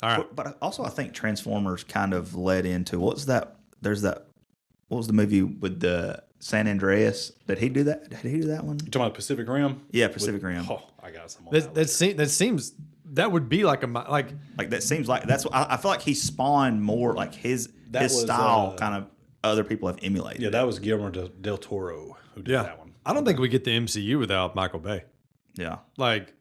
All right. But also, I think Transformers kind of led into what was that? What was the movie with the San Andreas? Did he do that? Did he do that one? You talking about Pacific Rim? Yeah, Pacific Rim. Oh, I got some. That seems that would be like Like that seems like that's what I feel like he spawned more like his That was, style kind of other people have emulated. Yeah, that was Guillermo del Toro who did that one. I don't think we get the MCU without Michael Bay. Yeah. Like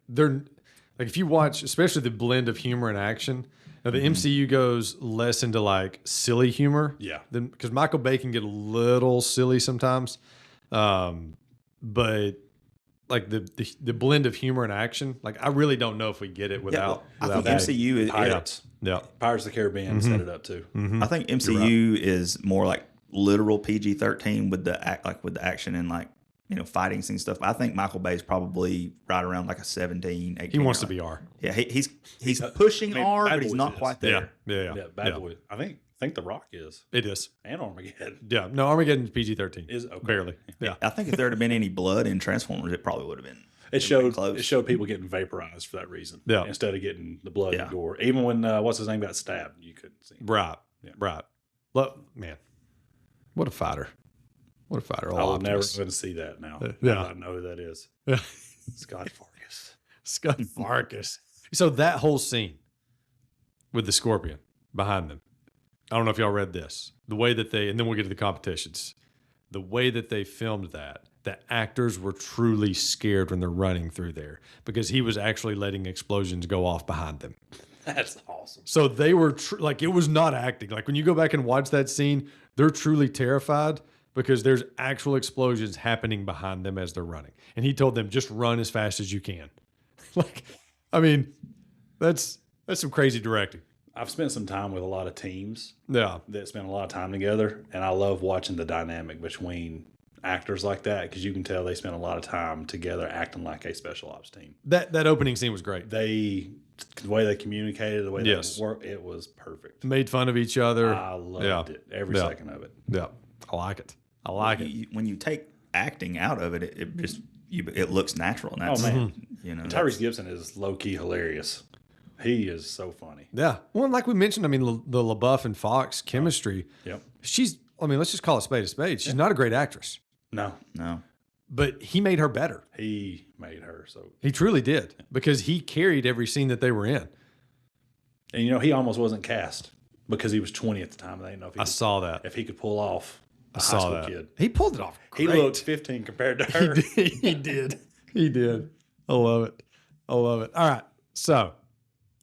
if you watch, especially the blend of humor and action. Now the MCU goes less into like silly humor. Yeah. Because Michael Bay can get a little silly sometimes, but like the blend of humor and action, like I really don't know if we get it without. I think that. MCU is Pirates. Yeah. Pirates of the Caribbean set it up too. I think MCU is more like literal PG-13 with the action and like fighting scene stuff. I think Michael Bay is probably right around like a 17, 18. He wants to be R. Yeah, he's pushing R, Bad but he's Boys not is. quite there. Yeah. Yeah, Bad Boy. I think The Rock is, It is. and Armageddon Yeah. No, Armageddon's PG-13. is okay. Barely. Yeah. I think if there had been any blood in Transformers, it probably would have been. It showed close. it showed people getting vaporized for that reason. Yeah. Instead of getting the blood Yeah. and gore. Even when what's his name got stabbed, you couldn't see him. Right. Yeah. Right. Look, man. What a fighter. What a fighter. I will never Optimus. going to see that now. Yeah. I know who that is. Yeah. Scott Fargus. Scott Farkas. So that whole scene with the scorpion behind them. I don't know if y'all read this. The way that and then we'll get to the competitions. the way that they filmed that, the actors were truly scared when they're running through there because he was actually letting explosions go off behind them. That's awesome. So they were like, it was not acting. Like when you go back and watch that scene, they're truly terrified because there's actual explosions happening behind them as they're running. And he told them, just run as fast as you can. Like, I mean, that's some crazy directing. I've spent some time with a lot of teams Yeah. that spend a lot of time together, and I love watching the dynamic between actors like that because you can tell they spend a lot of time together acting like a special ops team. That opening scene was great. The way they communicated, the way Yes. they worked, it was perfect. Made fun of each other. I loved it, every second of it. Yeah. I like it. I like it. When you take acting out of it, it looks natural. And that's, man. you know, Tyrese Gibson is low key hilarious. He is so funny. Yeah. Well, like we mentioned, I mean, the LaBeouf and Fox chemistry. Yep. Let's just call it spade a spade. She's not a great actress, No, but he made her better. he made her so. He truly did because he carried every scene that they were in. And you know, he almost wasn't cast because he was 20 at the time. They didn't know if he I could, saw that. if he could pull off a I high saw school that. kid. He pulled it off. He Great. looked 15 compared to her. He did. He did. I love it. I love it. All right. So,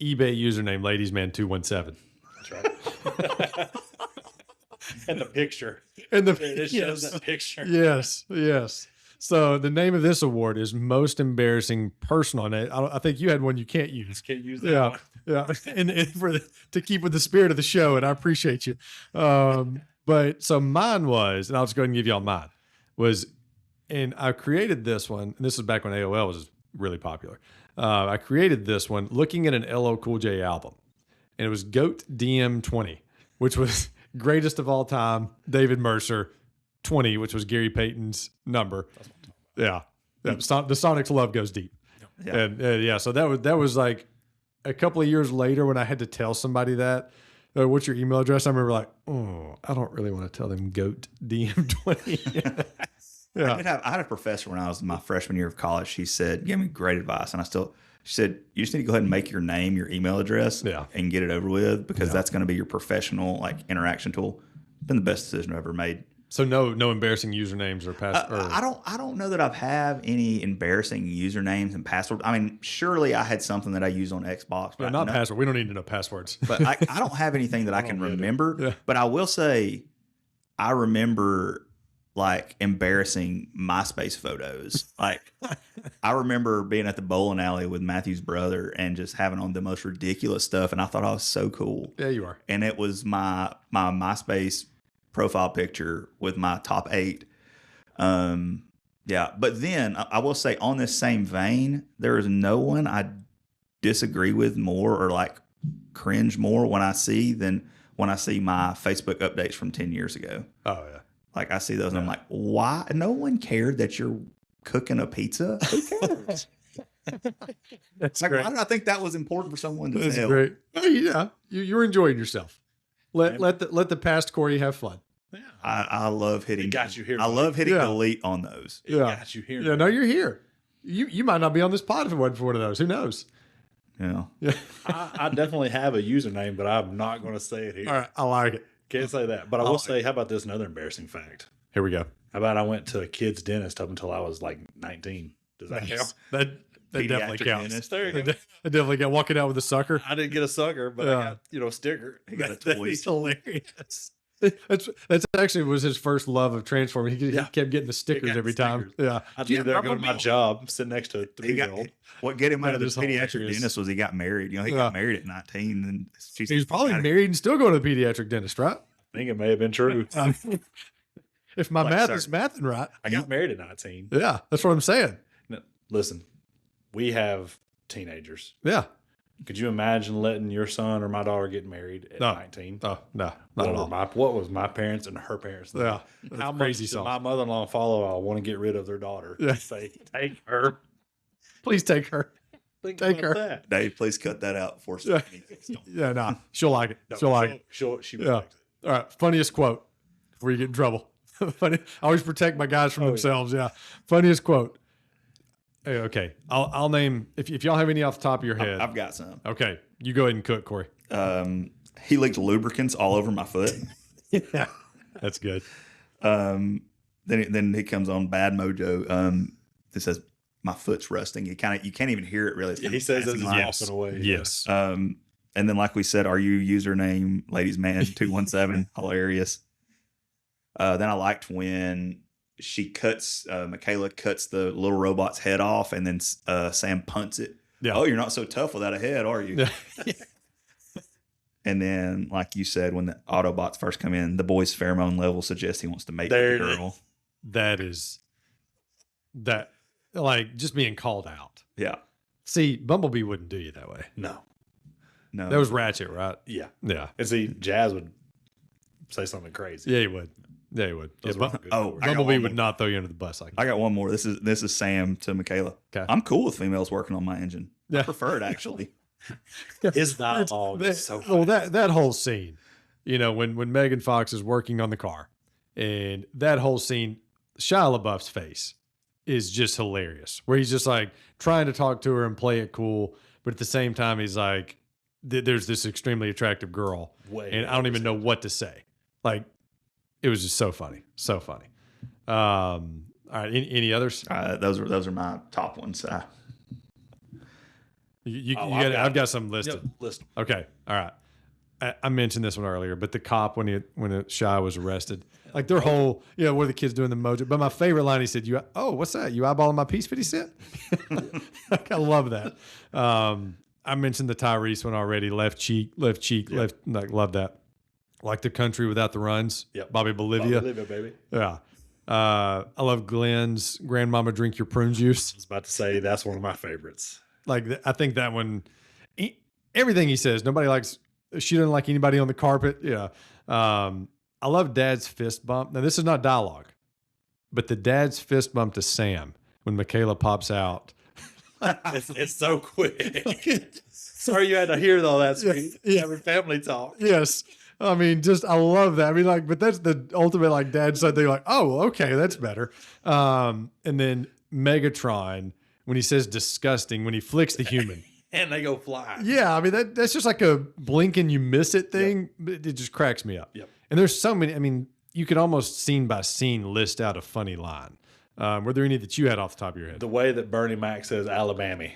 eBay username ladiesman217. That's right. And the picture. And It shows that picture. Yes, yes. So the name of this award is most embarrassing personal. And I think you had one you can't use. Can't use that Yeah, one. yeah. And to keep with the spirit of the show, and I appreciate you. But so mine was, and I'll just go ahead and give y'all mine, and I created this one, and this is back when AOL was really popular. I created this one looking at an LL Cool J album, and it was GOAT DM20, which was greatest of all time, David Mercer, 20, which was Gary Payton's number. Yeah. The Sonics love goes deep. Yeah. And so that was like a couple of years later when I had to tell somebody that, what's your email address? I remember like, oh, I don't really want to tell them GOAT DM20. Yeah. I had a professor when I was in my freshman year of college. She said, gave me great advice. And she said, you just need to go ahead and make your name your email address and get it over with because that's going to be your professional like interaction tool. Been the best decision I've ever made. So no embarrassing usernames or passwords. I don't know that I've have any embarrassing usernames and passwords. I mean, surely I had something that I used on Xbox, but not password. We don't need to know passwords. But I don't have anything that I can remember. Yeah. But I will say, I remember like embarrassing MySpace photos. Like I remember being at the bowling alley with Matthew's brother and just having on the most ridiculous stuff, and I thought I was so cool. Yeah, you are. And it was my MySpace profile picture with my top 8. Yeah, but then I will say on this same vein, there is no one I disagree with more or like cringe more when I see than when I see my Facebook updates from 10 years ago. Oh yeah. Like I see those and I'm like, why? No one cared that you're cooking a pizza. Who cares? That's Like, great. why did I think that was important for someone to That's tell? great. Oh, yeah, you're enjoying yourself. Let the past Corey have fun. Yeah. I love hitting. It got you here, I love hitting Yeah. delete on those. It got you here. Yeah, no, you're here. You might not be on this pod if it wasn't for one of those. Who knows? Yeah. Yeah. I definitely have a username, but I'm not going to say it here. All right, I like it. Can't say that. But I will say, how about this another embarrassing fact? Here we go. How about I went to a kid's dentist up until I was like 19? Does that count? That definitely Pediatric counts. dentist. There you go. That definitely got walking out with a sucker. I didn't get a sucker, but I got, a sticker. He got a That toy. is hilarious. That's actually was his first love of Transformers. He kept getting the stickers got every the time. stickers. Yeah, I'd leave there, go to my job, sit next to a He got 3-year-old. what get him out of That the is pediatric hilarious. dentist was he got married. He got married at 19, and he was probably married and still going to the pediatric dentist, right? I think it may have been true. If my Bless math her. is mathing right. I got married at 19. Yeah, that's what I'm saying. No, listen, we have teenagers. Yeah. Could you imagine letting your son or my daughter get married at No. 19? Oh no, not at all. What was my parents and her parents? Yeah, How crazy much did song. my mother-in-law follow? I want to get rid of their daughter. Yeah. Say, take her. Please take her. Think Take about her. that. Dave, please cut that out before Yeah. Stephanie thinks don't. Yeah, nah, she'll like it. No, She'll like it. She Yeah. likes it. All right, funniest quote before you get in trouble. Funny. I always protect my guys from themselves. Yeah, funniest quote. Hey, okay, I'll name if y'all have any off the top of your head. I've got some. Okay, you go ahead and cook, Corey. He leaked lubricants all over my foot. Yeah, that's good. then he comes on Bad Mojo. It says my foot's rusting. You can't even hear it really. He says as he's lines. walking away. Yes. And then like we said, are you username Ladies Man 217 hilarious. Then I liked when she cuts Michaela cuts the little robot's head off, and then Sam punts it. Yeah. Oh, you're not so tough without a head, are you? And then, like you said, when the Autobots first come in, the boy's pheromone level suggests he wants to mate with the girl. That like just being called out. Yeah. See, Bumblebee wouldn't do you that way. No. That was Ratchet, right? Yeah. Yeah. And see, Jazz would say something crazy. Yeah, he would. Yeah, he would. Those Yeah, were good oh, stories. I got Bumblebee one would more. not throw you under the bus like that. I got one more. This is Sam to Michaela. Okay. I'm cool with females working on my engine. I Yeah. prefer it actually. His dialogue is so well, funny. that whole scene, when Megan Fox is working on the car, and that whole scene, Shia LaBeouf's face is just hilarious. Where he's just like trying to talk to her and play it cool, but at the same time he's like, "There's this extremely attractive girl, and I don't even know what to say." Like, it was just so funny, so funny. All right, any others? Those are my top ones. I've got some listed. Yep, list. Okay. All right. I mentioned this one earlier, but the cop when Shia was arrested, like their whole, what are the kids doing the mojo? But my favorite line, he said, what's that? You eyeballing my piece 50 Cent? Like, I love that. I mentioned the Tyrese one already. Left cheek, left, like, love that. Like the country without the runs. Yep. Bobby Bolivia. Bolivia, baby. Yeah. I love Glenn's grandmama drink your prune juice. I was about to say that's one of my favorites. Like, I think that one, everything he says, she doesn't like anybody on the carpet. Yeah. I love Dad's fist bump. Now, this is not dialogue, but the Dad's fist bump to Sam when Michaela pops out. It's so quick. Sorry you had to hear all that speech. Yeah. Every family talk. Yes. I mean, I love that. I mean, like, but that's the ultimate, like, Dad said, they're like, oh, okay, that's better. And then Megatron, when he says disgusting, when he flicks the human. And they go fly. Yeah, I mean, that's just like a blink and you miss it thing. But it just cracks me up. Yep. And there's so many. I mean, you could almost scene by scene list out a funny line. Were there any that you had off the top of your head? The way that Bernie Mac says Alabama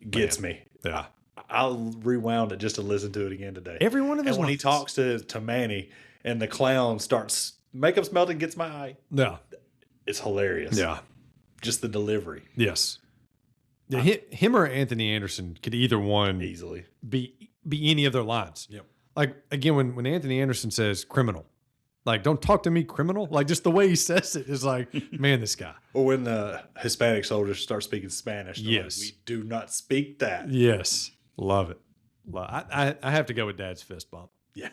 gets me. Yeah. I'll rewound it just to listen to it again today. Every one of those And when he lines. talks to Manny and the clown starts, makeup's melting, gets my eye. Yeah. It's hilarious. Yeah. Just the delivery. Yes. Yeah, him or Anthony Anderson could either one Easily. be any of their lines. Yep. Like, again, when Anthony Anderson says criminal, like, don't talk to me, criminal. Like, just the way he says it is like, man, this guy. Or when the Hispanic soldiers start speaking Spanish. they're Yes. Like, we do not speak that. Yes. Love it. I have to go with Dad's fist bump. Yeah.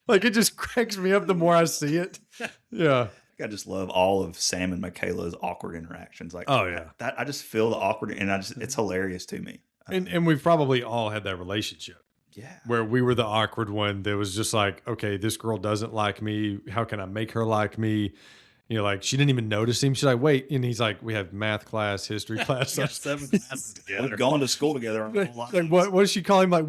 Like, it just cracks me up the more I see it. Yeah. I just love all of Sam and Michaela's awkward interactions. Like, Oh, yeah. that I just feel the awkward, and it's hilarious to me. And we've probably all had that relationship Yeah. where we were the awkward one that was just like, okay, this girl doesn't like me. How can I make her like me? Like, she didn't even notice him. She's like, wait. And he's like, we have math class, history class. Got 7 classes together. We've gone to school together. Like, what does she call him? Like,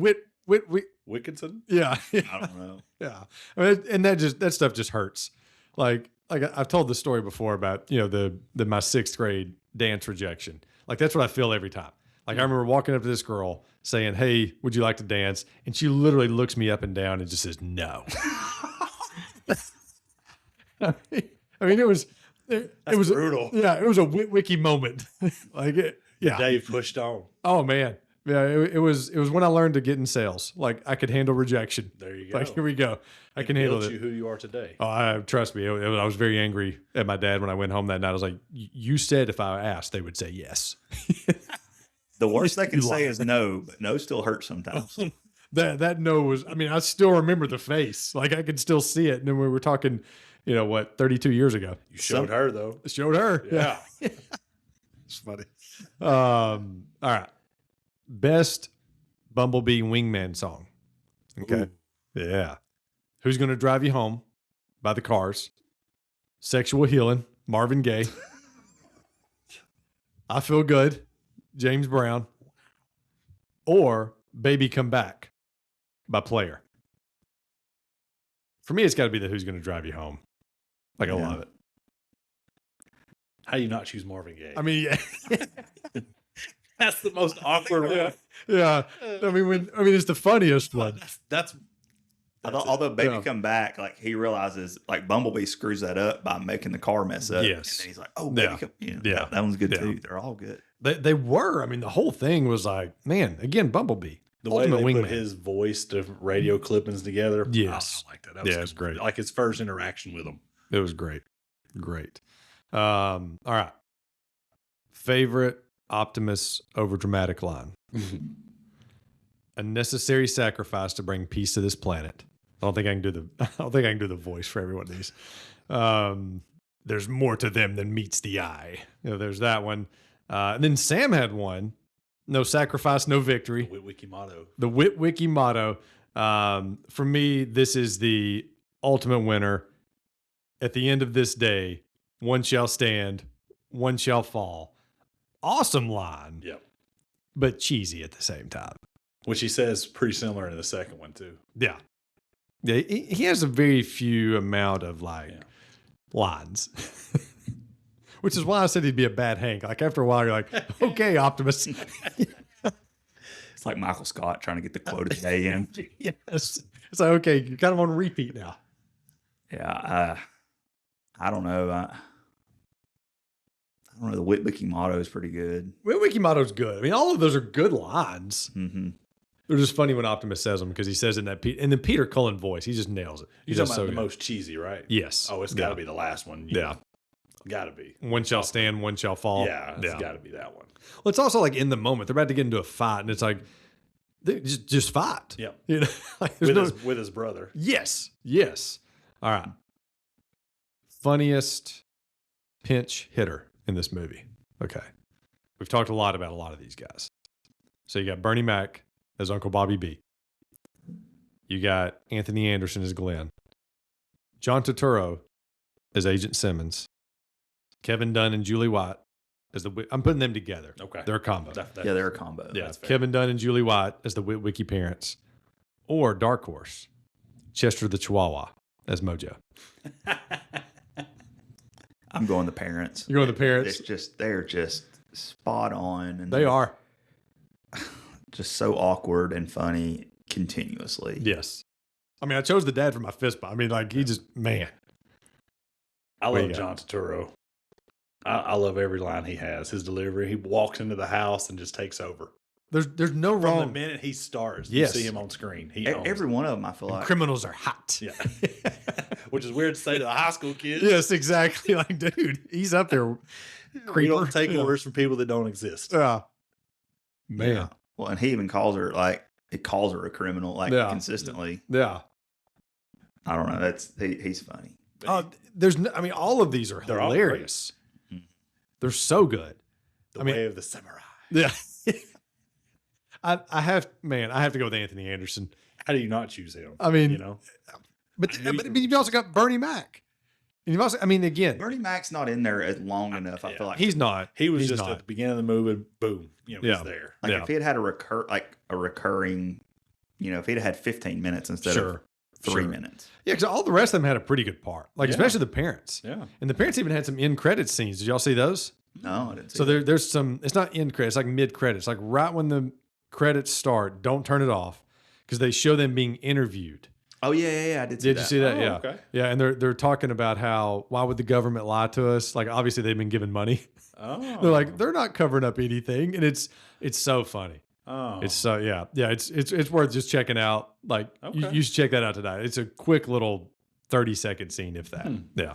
Wickinson? yeah. I don't know. Yeah. I mean, and that stuff just hurts. Like I've told the story before about, my 6th grade dance rejection. Like, that's what I feel every time. Like, I remember walking up to this girl saying, hey, would you like to dance? And she literally looks me up and down and just says, no. I mean, it was brutal. Yeah. It was a wiki moment. Like, yeah. Dave pushed on. Oh man. Yeah. It was when I learned to get in sales. Like, I could handle rejection. There you go. Like, here we go. I can handle Built it. you who you are today. Oh, trust me. I was very angry at my dad when I went home that night. I was like, you said if I asked, they would say yes. The worst they can say is no, but no still hurts sometimes. That no was, I mean, I still remember the face. Like, I could still see it. And then we were talking, 32 years ago. You showed her, though. Showed her. Yeah. It's funny. All right. Best Bumblebee Wingman song. Okay. Ooh. Yeah. Who's Gonna Drive You Home by the Cars. Sexual Healing, Marvin Gaye. I Feel Good, James Brown. Or Baby Come Back by Player. For me, it's got to be the Who's Gonna Drive You Home. Like, I Yeah. love it. How do you not choose Marvin Gaye? I mean, yeah. That's the most awkward one. Yeah. I mean, it's the funniest one. That's Although Baby Yeah. Come Back, like he realizes like Bumblebee screws that up by making the car mess up. Yes. And then he's like, oh, Baby Yeah. Come, Yeah. that one's good Yeah. too. They're all good. They were. I mean, the whole thing was like, man, again, Bumblebee. the way Ultimate they wingman. put his voice to radio clippings together. Yes. I like that. Yeah, it's great. Like his first interaction with him. It was great. Great. All right. Favorite Optimus over dramatic line. A necessary sacrifice to bring peace to this planet. I don't think I can do the voice for every one of these. There's more to them than meets the eye. There's that one. And then Sam had one. No sacrifice, no victory. The Wiki motto. The Wiki motto. For me, this is the ultimate winner. At the end of this day, one shall stand, one shall fall. Awesome line, Yep. but cheesy at the same time. Which he says pretty similar in the second one too. Yeah. Yeah, he has a very few amount of lines. Which is why I said he'd be a bad Hank. Like after a while, you're like, okay, Optimus. It's like Michael Scott trying to get the quote of the day in. Yes. It's like, okay, you're kind of on repeat now. Yeah. I don't know. I don't know. The Wiki motto is pretty good. Well, Wiki motto's good. I mean, all of those are good lines. Mm-hmm. They're just funny when Optimus says them because he says it in that and then Peter Cullen voice. He just nails it. You're He's talking just about the most cheesy, right? Yes. Oh, it's got to be the last one. Yeah. Got to be. One shall stand, one shall fall. Yeah, it's got to be that one. Well, it's also like in the moment. They're about to get into a fight, and it's like, they just fight. Yep. You know, like there's With his brother. Yes. Yes. All right. Funniest pinch hitter in this movie. Okay. We've talked a lot about a lot of these guys. So you got Bernie Mac as Uncle Bobby B. You got Anthony Anderson as Glenn. John Turturro as Agent Simmons. Kevin Dunn and Julie White as the I'm putting them together. Okay. They're a combo. Yeah, they're a combo. Yeah, That's fair. Kevin Dunn and Julie White as the Wiki parents, or Dark Horse, Chester the Chihuahua as Mojo. I'm going the parents. You're going the parents. They're just spot on, and They are. just so awkward and funny continuously. Yes. I mean, I chose the dad for my fist bump. I mean, like he just man. I What love you John Turturro. I love every line he has. His delivery. He walks into the house and just takes over. There's no From wrong. the minute he starts, Yes. you see him on screen. He Every one of them, I feel like. Criminals are hot. Yeah. Which is weird to say to a high school kid. Yes, exactly. Like, dude, he's up there. We Creeper. don't take Yeah. orders from people that don't exist. Yeah. Man. Yeah. Well, and he even calls her a criminal Yeah. consistently. Yeah. I don't know. He's funny. There's no, I mean, all of these are They're all hilarious. They're so good. The I mean- way of the samurai. Yeah. I have to go with Anthony Anderson. How do you not choose him? I mean, You know, but I knew but you've also got Bernie Mac. And you've also, I mean, again, Bernie Mac's not in there as long enough. I feel like he's not. he was He's just not. at the beginning of the movie. Boom, Yeah. he's there. like yeah. if he had a recurring, if he'd had 15 minutes instead of 3 Sure. minutes. Yeah, because all the rest of them had a pretty good part. Like Yeah. especially the parents. Yeah, And the parents even had some end credit scenes. Did y'all see those? No, I didn't see So that. there's some. It's not end credits. Like mid credits. Like right when the credits start, don't turn it off because they show them being interviewed. Oh yeah. I did see Did that. you see that? Oh, Yeah. okay. Yeah, and they're talking about how why would the government lie to us? Like obviously they've been given money. Oh, They're like they're not covering up anything, and it's so funny. oh, It's so yeah. It's worth just checking out. Like Okay. you should check that out tonight. It's a quick little 30-second scene, if that. Hmm. Yeah.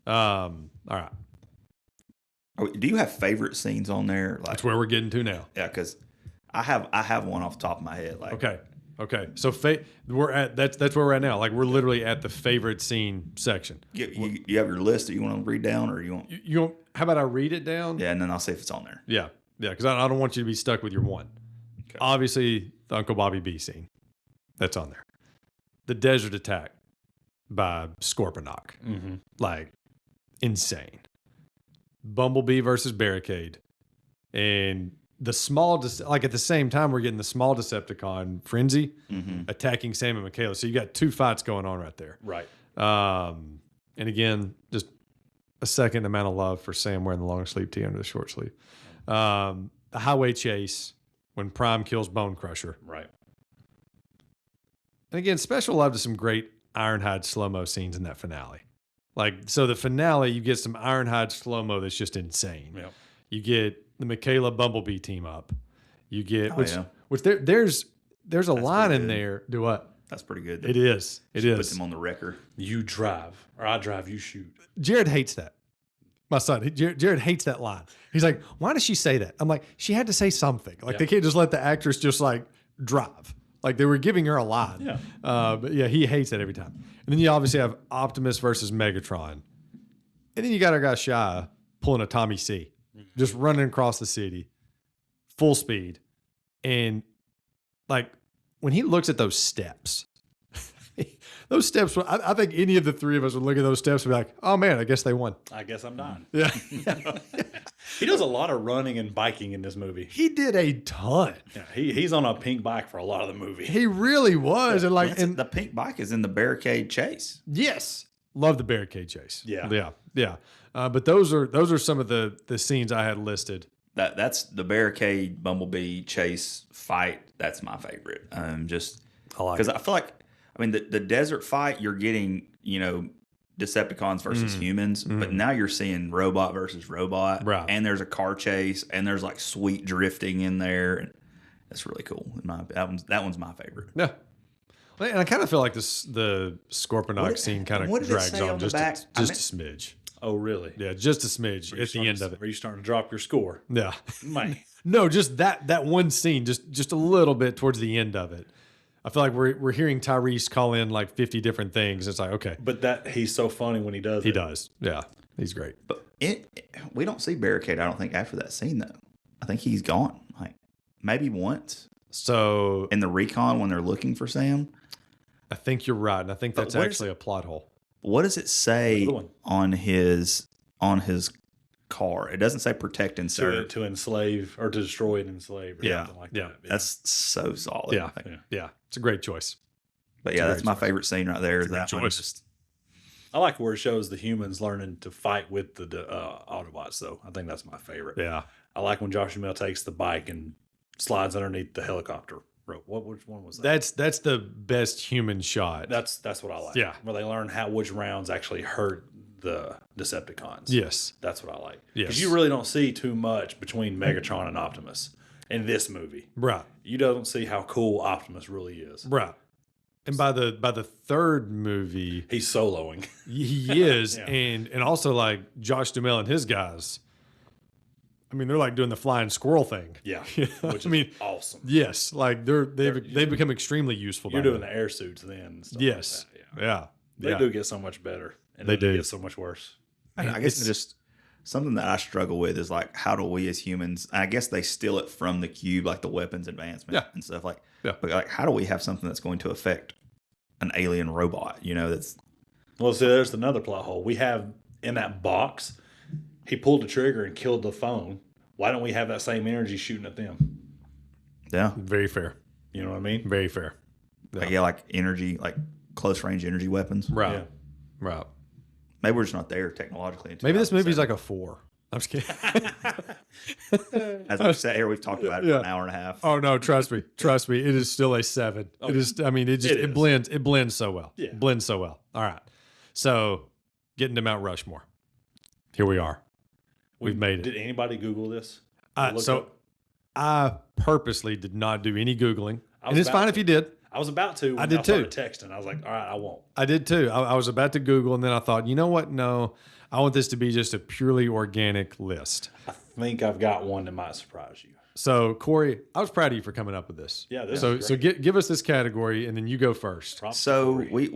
All right. Oh, do you have favorite scenes on there? Like, That's where we're getting to now. yeah, because I have one off the top of my head. Like, Okay. So we're at that's where we're at now. Like we're literally at the favorite scene section. you have your list that you want to read down, or you want? You don't, how about I read it down? Yeah, and then I'll see if it's on there. Yeah. Because I don't want you to be stuck with your one. Okay. Obviously, the Uncle Bobby B scene. That's on there. The Desert Attack by Scorponok. Mm-hmm. Like, insane. Bumblebee versus Barricade. And the small, like at the same time, we're getting the small Decepticon Frenzy Mm-hmm. attacking Sam and Michaela. So you got two fights going on right there. Right. And again, just a second amount of love for Sam wearing the long sleeve tee under the short sleeve. The highway chase when Prime kills Bone Crusher. Right. And again, special love to some great Ironhide slow-mo scenes in that finale. Like, so the finale, you get some Ironhide slow-mo that's just insane. Yep. You get the Michaela Bumblebee team up. You get, which there's a line in there. Do what? That's pretty good. It is. It is. Puts him on the record. You drive, or I drive, you shoot. Jared hates that. My son, Jared hates that line. He's like, why does she say that? I'm like, she had to say something. Like, they can't just let the actress just like drive. Like, they were giving her a line. Yeah. But yeah, he hates that every time. And then you obviously have Optimus versus Megatron. And then you got our guy Shia pulling a Tommy C, just running across the city, full speed. And like, when he looks at those steps, I think any of the three of us would look at those steps and be like, oh man, I guess they won. I guess I'm done. Yeah. He does a lot of running and biking in this movie. He did a ton. Yeah, he's on a pink bike for a lot of the movie. He really was. And like, and the pink bike is in the barricade chase. yes, love the barricade chase. Yeah. Yeah. But those are some of the scenes I had listed. That's the barricade Bumblebee chase fight. That's my favorite. Just because I feel like, I mean, the desert fight, you're getting, Decepticons versus humans, but now you're seeing robot versus robot, Right. and there's a car chase, and there's like sweet drifting in there, and that's really cool. That one's my favorite. Yeah. And I kind of feel like the Scorponok scene kind of drags on just a smidge. Oh, really? Yeah, just a smidge at the end of it. Are you starting to drop your score? Yeah. Man. No, just that one scene, just a little bit towards the end of it. I feel like we're hearing Tyrese call in like 50 different things. It's like, okay. But he's so funny when he does it. He does. Yeah. He's great. But we don't see Barricade, I don't think, after that scene, though. I think he's gone. Like, maybe once. So In the recon, when they're looking for Sam. I think you're right. And I think that's actually a plot hole. What does it say Good one. on his car? It doesn't say protect and serve. To enslave or to destroy and enslave or Yeah, something like yeah. that. That's so solid. Yeah. Yeah. It's a great choice. But yeah, that's my favorite scene right there. That one just, I like where it shows the humans learning to fight with the Autobots, though. I think that's my favorite. Yeah. I like when Josh Duhamel takes the bike and slides underneath the helicopter rope. Which one was that? That's the best human shot. That's what I like. Yeah. Where they learn which rounds actually hurt the Decepticons. Yes. That's what I like. Yes. Because you really don't see too much between Megatron and Optimus in this movie. Right. You don't see how cool Optimus really is. Right. And by the third movie, He's soloing. he is, Yeah. and also like Josh Duhamel and his guys. I mean, they're like doing the flying squirrel thing. Yeah. You know? Which is I mean, awesome. yes, like they've become extremely useful. You're by doing then. the air suits then. And stuff Yes. Like that. Yeah. They Yeah. do get so much better. And They then do. get so much worse. I guess it's just something that I struggle with is like, how do we as humans, I guess they steal it from the cube, like the weapons advancement and stuff like, Yeah. but like, how do we have something that's going to affect an alien robot? That's Well, see, there's another plot hole. We have in that box, he pulled the trigger and killed the phone. Why don't we have that same energy shooting at them? yeah. Very fair. You know what I mean? Very fair. Like energy, like close range energy weapons. Right. Yeah. Right. Maybe we're just not there technologically. Maybe this movie's like a 4. I'm just kidding. As we've sat here, we've talked about it for an hour and a half. Oh no, trust me. It is still a 7. It is. I mean, it blends so well. Yeah. Blends so well. All right. So getting to Mount Rushmore. Here we are. We've made it. Did anybody Google this? So I purposely did not do any Googling. And it's about fine if you did. I was about to. When I did started texting. I was like, all right, I won't. I did too. I was about to Google, and then I thought, you know what? No, I want this to be just a purely organic list. I think I've got one that might surprise you. So, Corey, I was proud of you for coming up with this. Yeah, this So, is so great. give us this category, and then you go first. Props to So Corey.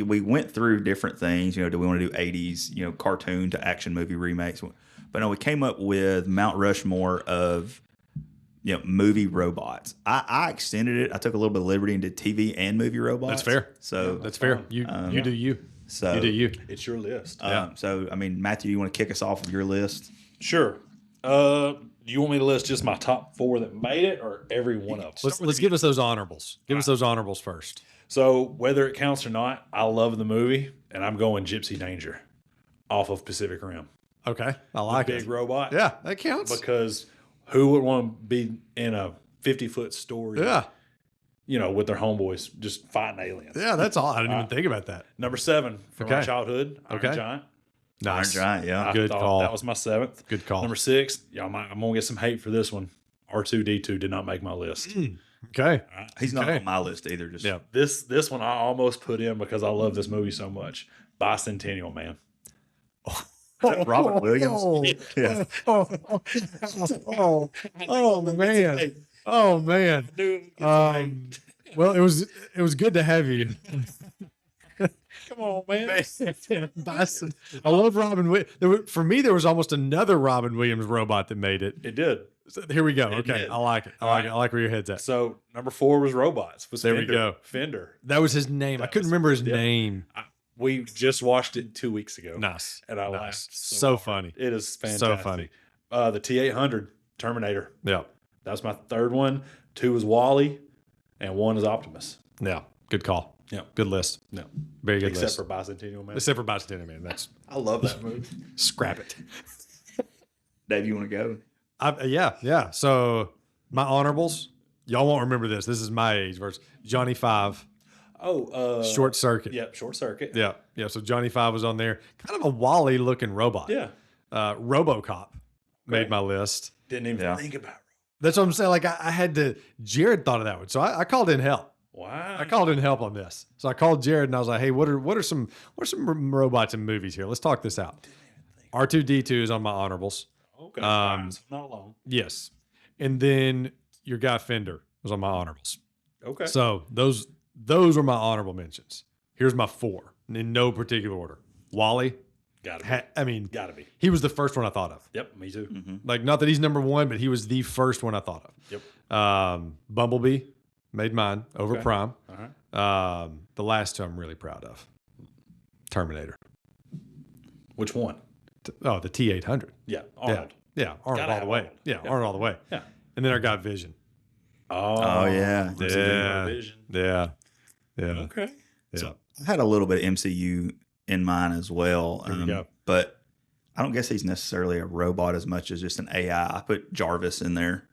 we went through different things. Do we want to do 80s, cartoon to action movie remakes? But no, we came up with Mount Rushmore of movie robots. I extended it. I took a little bit of liberty and did TV and movie robots. That's fair. So That's fair. You do you. So You do you. It's your list. So I mean, Matthew, you want to kick us off with your list? Sure. Do you want me to list just my top 4 that made it, or every one of them? Let's give us those honorables. Give us those honorables first. So whether it counts or not, I love the movie, and I'm going Gypsy Danger off of Pacific Rim. Okay, I like Big it. robot. Yeah, that counts. Because who would want to be in a 50-foot story? Yeah, With their homeboys just fighting aliens. yeah, that's all. I didn't even think about that. Number 7 from my Okay. childhood, Iron Okay. Giant. Nice. Iron Giant, yeah. I Good thought call. That was my 7th. Good call. Number 6, I'm gonna get some hate for this one. R2D2 did not make my list. Okay. He's not Okay. on my list either. Just Yeah. This one I almost put in because I love this movie so much. Bicentennial Man. Robert Williams. Yeah. Oh man. Oh man. Well, it was good to have you. Come on, man. Bison. I love Robin Williams. For me, there was almost another Robin Williams robot that made it. It did. So here we go. It Okay, did. I like it. I like it. I like where your head's at. So number 4 was Robots. There we go. Fender. That was his name. I couldn't remember his name. We just watched it 2 weeks ago. Nice. And I Nice. laughed So hard. funny. It is fantastic. So funny. The T-800 Terminator. Yeah. That was my 3rd one. 2 was Wally, and 1 is Optimus. Yeah. Good call. Yeah. Good list. No, Very good except list. for Bicentennial Man. Except for Bicentennial Man. That's I love that movie. scrap it. Dave, you want to go? Yeah. So my honorables, y'all won't remember this. This is my age versus Johnny Five, Short Circuit. Yep, Short Circuit. Yeah. So Johnny Five was on there. Kind of a Wally looking robot. Yeah. RoboCop made my list. Didn't even Yeah. think about it. That's what I'm saying. Like I had to. Jared thought of that one, so I called in help. Wow. I called in help on this. So I called Jared and I was like, "Hey, what are some robots in movies here? Let's talk this out." R2D2 is on my honorables. Okay. So I'm not alone. Yes, and then your guy Fender was on my honorables. Okay. So those were my honorable mentions. Here's my 4 in no particular order. Wally. Gotta be. Gotta be. He was the first one I thought of. Yep, me too. Like, not that he's number 1, but he was the first one I thought of. Yep. Bumblebee made mine over Okay. Prime. Uh-huh. The last 2 I'm really proud of. Terminator. Which one? Oh, the T-800. Yeah, Arnold. Yeah, Arnold Gotta all the have way. Arnold. Yeah, Yeah. Arnold all the way. Yeah. And then I got Vision. Oh, yeah. Yeah. Vision. Yeah. Okay. Yeah. So I had a little bit of MCU in mine as well. There you go. But I don't guess he's necessarily a robot as much as just an AI. I put Jarvis in there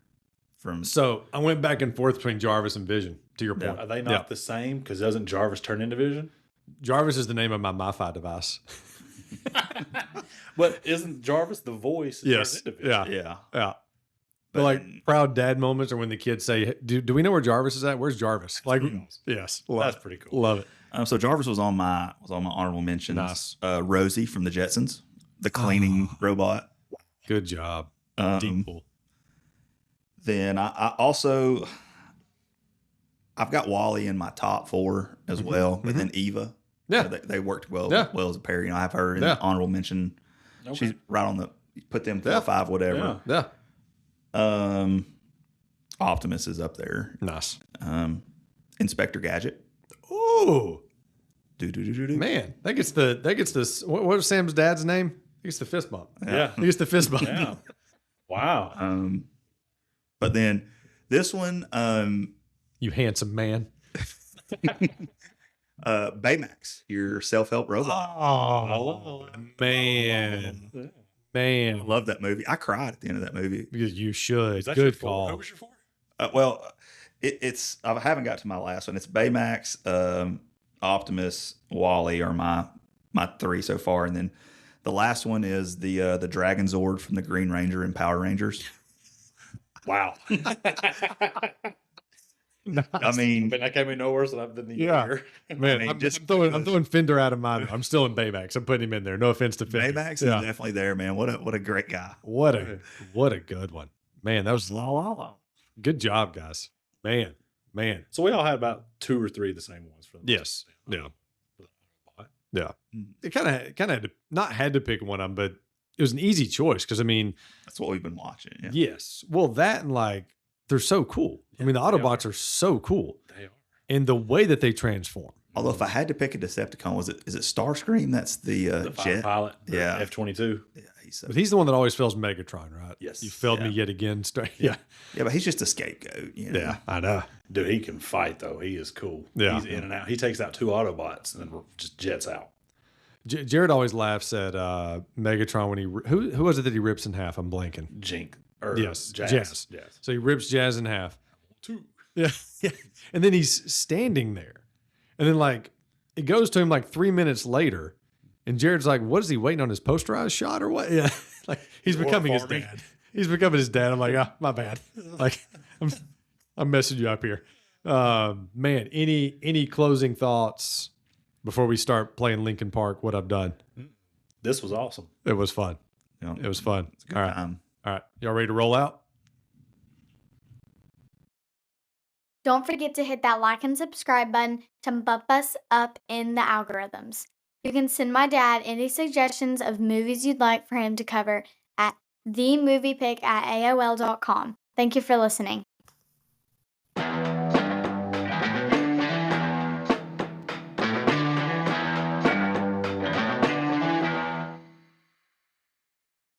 from. So I went back and forth between Jarvis and Vision, to your point. Are they not the same? Because doesn't Jarvis turn into Vision? Jarvis is the name of my MiFi device. But isn't Jarvis the voice? that Yes. turns into Vision? Yeah. Yeah. Yeah. But But like proud dad moments are when the kids say, do we know where Jarvis is at? Where's Jarvis? Like, yes. That's pretty cool. Love it. So Jarvis was on my honorable mentions. Nice. Rosie from the Jetsons, the cleaning robot. Good job. Deep pool. Then I also I've got Wally in my top 4 as well, but then Eva. Yeah. They worked well Yeah. as a pair. I have her in Yeah. honorable mention. Okay. She's right on the put them 4 Yeah. 5, whatever. Yeah. Yeah. Optimus is up there. Nice. Inspector Gadget. Ooh, Do. man. That gets the, what was Sam's dad's name? He gets the fist bump. Yeah. He gets the fist bump. Yeah. Wow. But then this one, You handsome man. Baymax, your self-help robot. Oh, man. I love that movie. I cried at the end of that movie. Because you should. Is that your Good 4? call. Who was your 4? Well, it's I haven't got to my last one. It's Baymax, Optimus, Wally are my 3 so far, and then the last one is the Dragon Zord from the Green Ranger and Power Rangers. Wow. I mean, But that came in no worse than the Yeah. year. Man, mean, I'm just throwing Fender out of mine. I'm still in Baymax. I'm putting him in there. No offense to Fender. Baymax is Yeah. definitely there, man. What a great guy. What a good one. Man, that was good job, guys. Man. So we all had about 2 or 3 of the same ones for the Yes. Yeah. Yeah. It kind of had to pick one of them, but it was an easy choice because, I mean, That's what we've been watching. Yeah. yes. Well, that and like, they're so cool. I mean, the Autobots are so cool. They are. And the way that they transform. Although if I had to pick a Decepticon, is it Starscream? That's the The jet. pilot. Yeah. F-22. He's so But he's the one that always fails Megatron, right? Yes. You failed me Yeah. yet again. Yeah. yeah, but he's just a scapegoat. You know? Yeah, I know. Dude, he can fight though. He is cool. Yeah. He's in and out. He takes out 2 Autobots and then just jets out. Jared always laughs at Megatron when who was it that he rips in half? I'm blanking. Jink. Or Yes, Jazz. So he rips Jazz in half. 2. Yeah. And then he's standing there. And then like it goes to him like 3 minutes later. And Jared's like, what is he waiting on his posterized shot or what? Yeah. Like he's becoming his farming. dad. He's becoming his dad. I'm like, my bad. Like I'm messing you up here. Man, any closing thoughts before we start playing Linkin Park, what I've done? This was awesome. It was fun. You know, It was fun. it's a good All right. time. All right. Y'all ready to roll out? Don't forget to hit that like and subscribe button to bump us up in the algorithms. You can send my dad any suggestions of movies you'd like for him to cover at themoviepick@aol.com. Thank you for listening.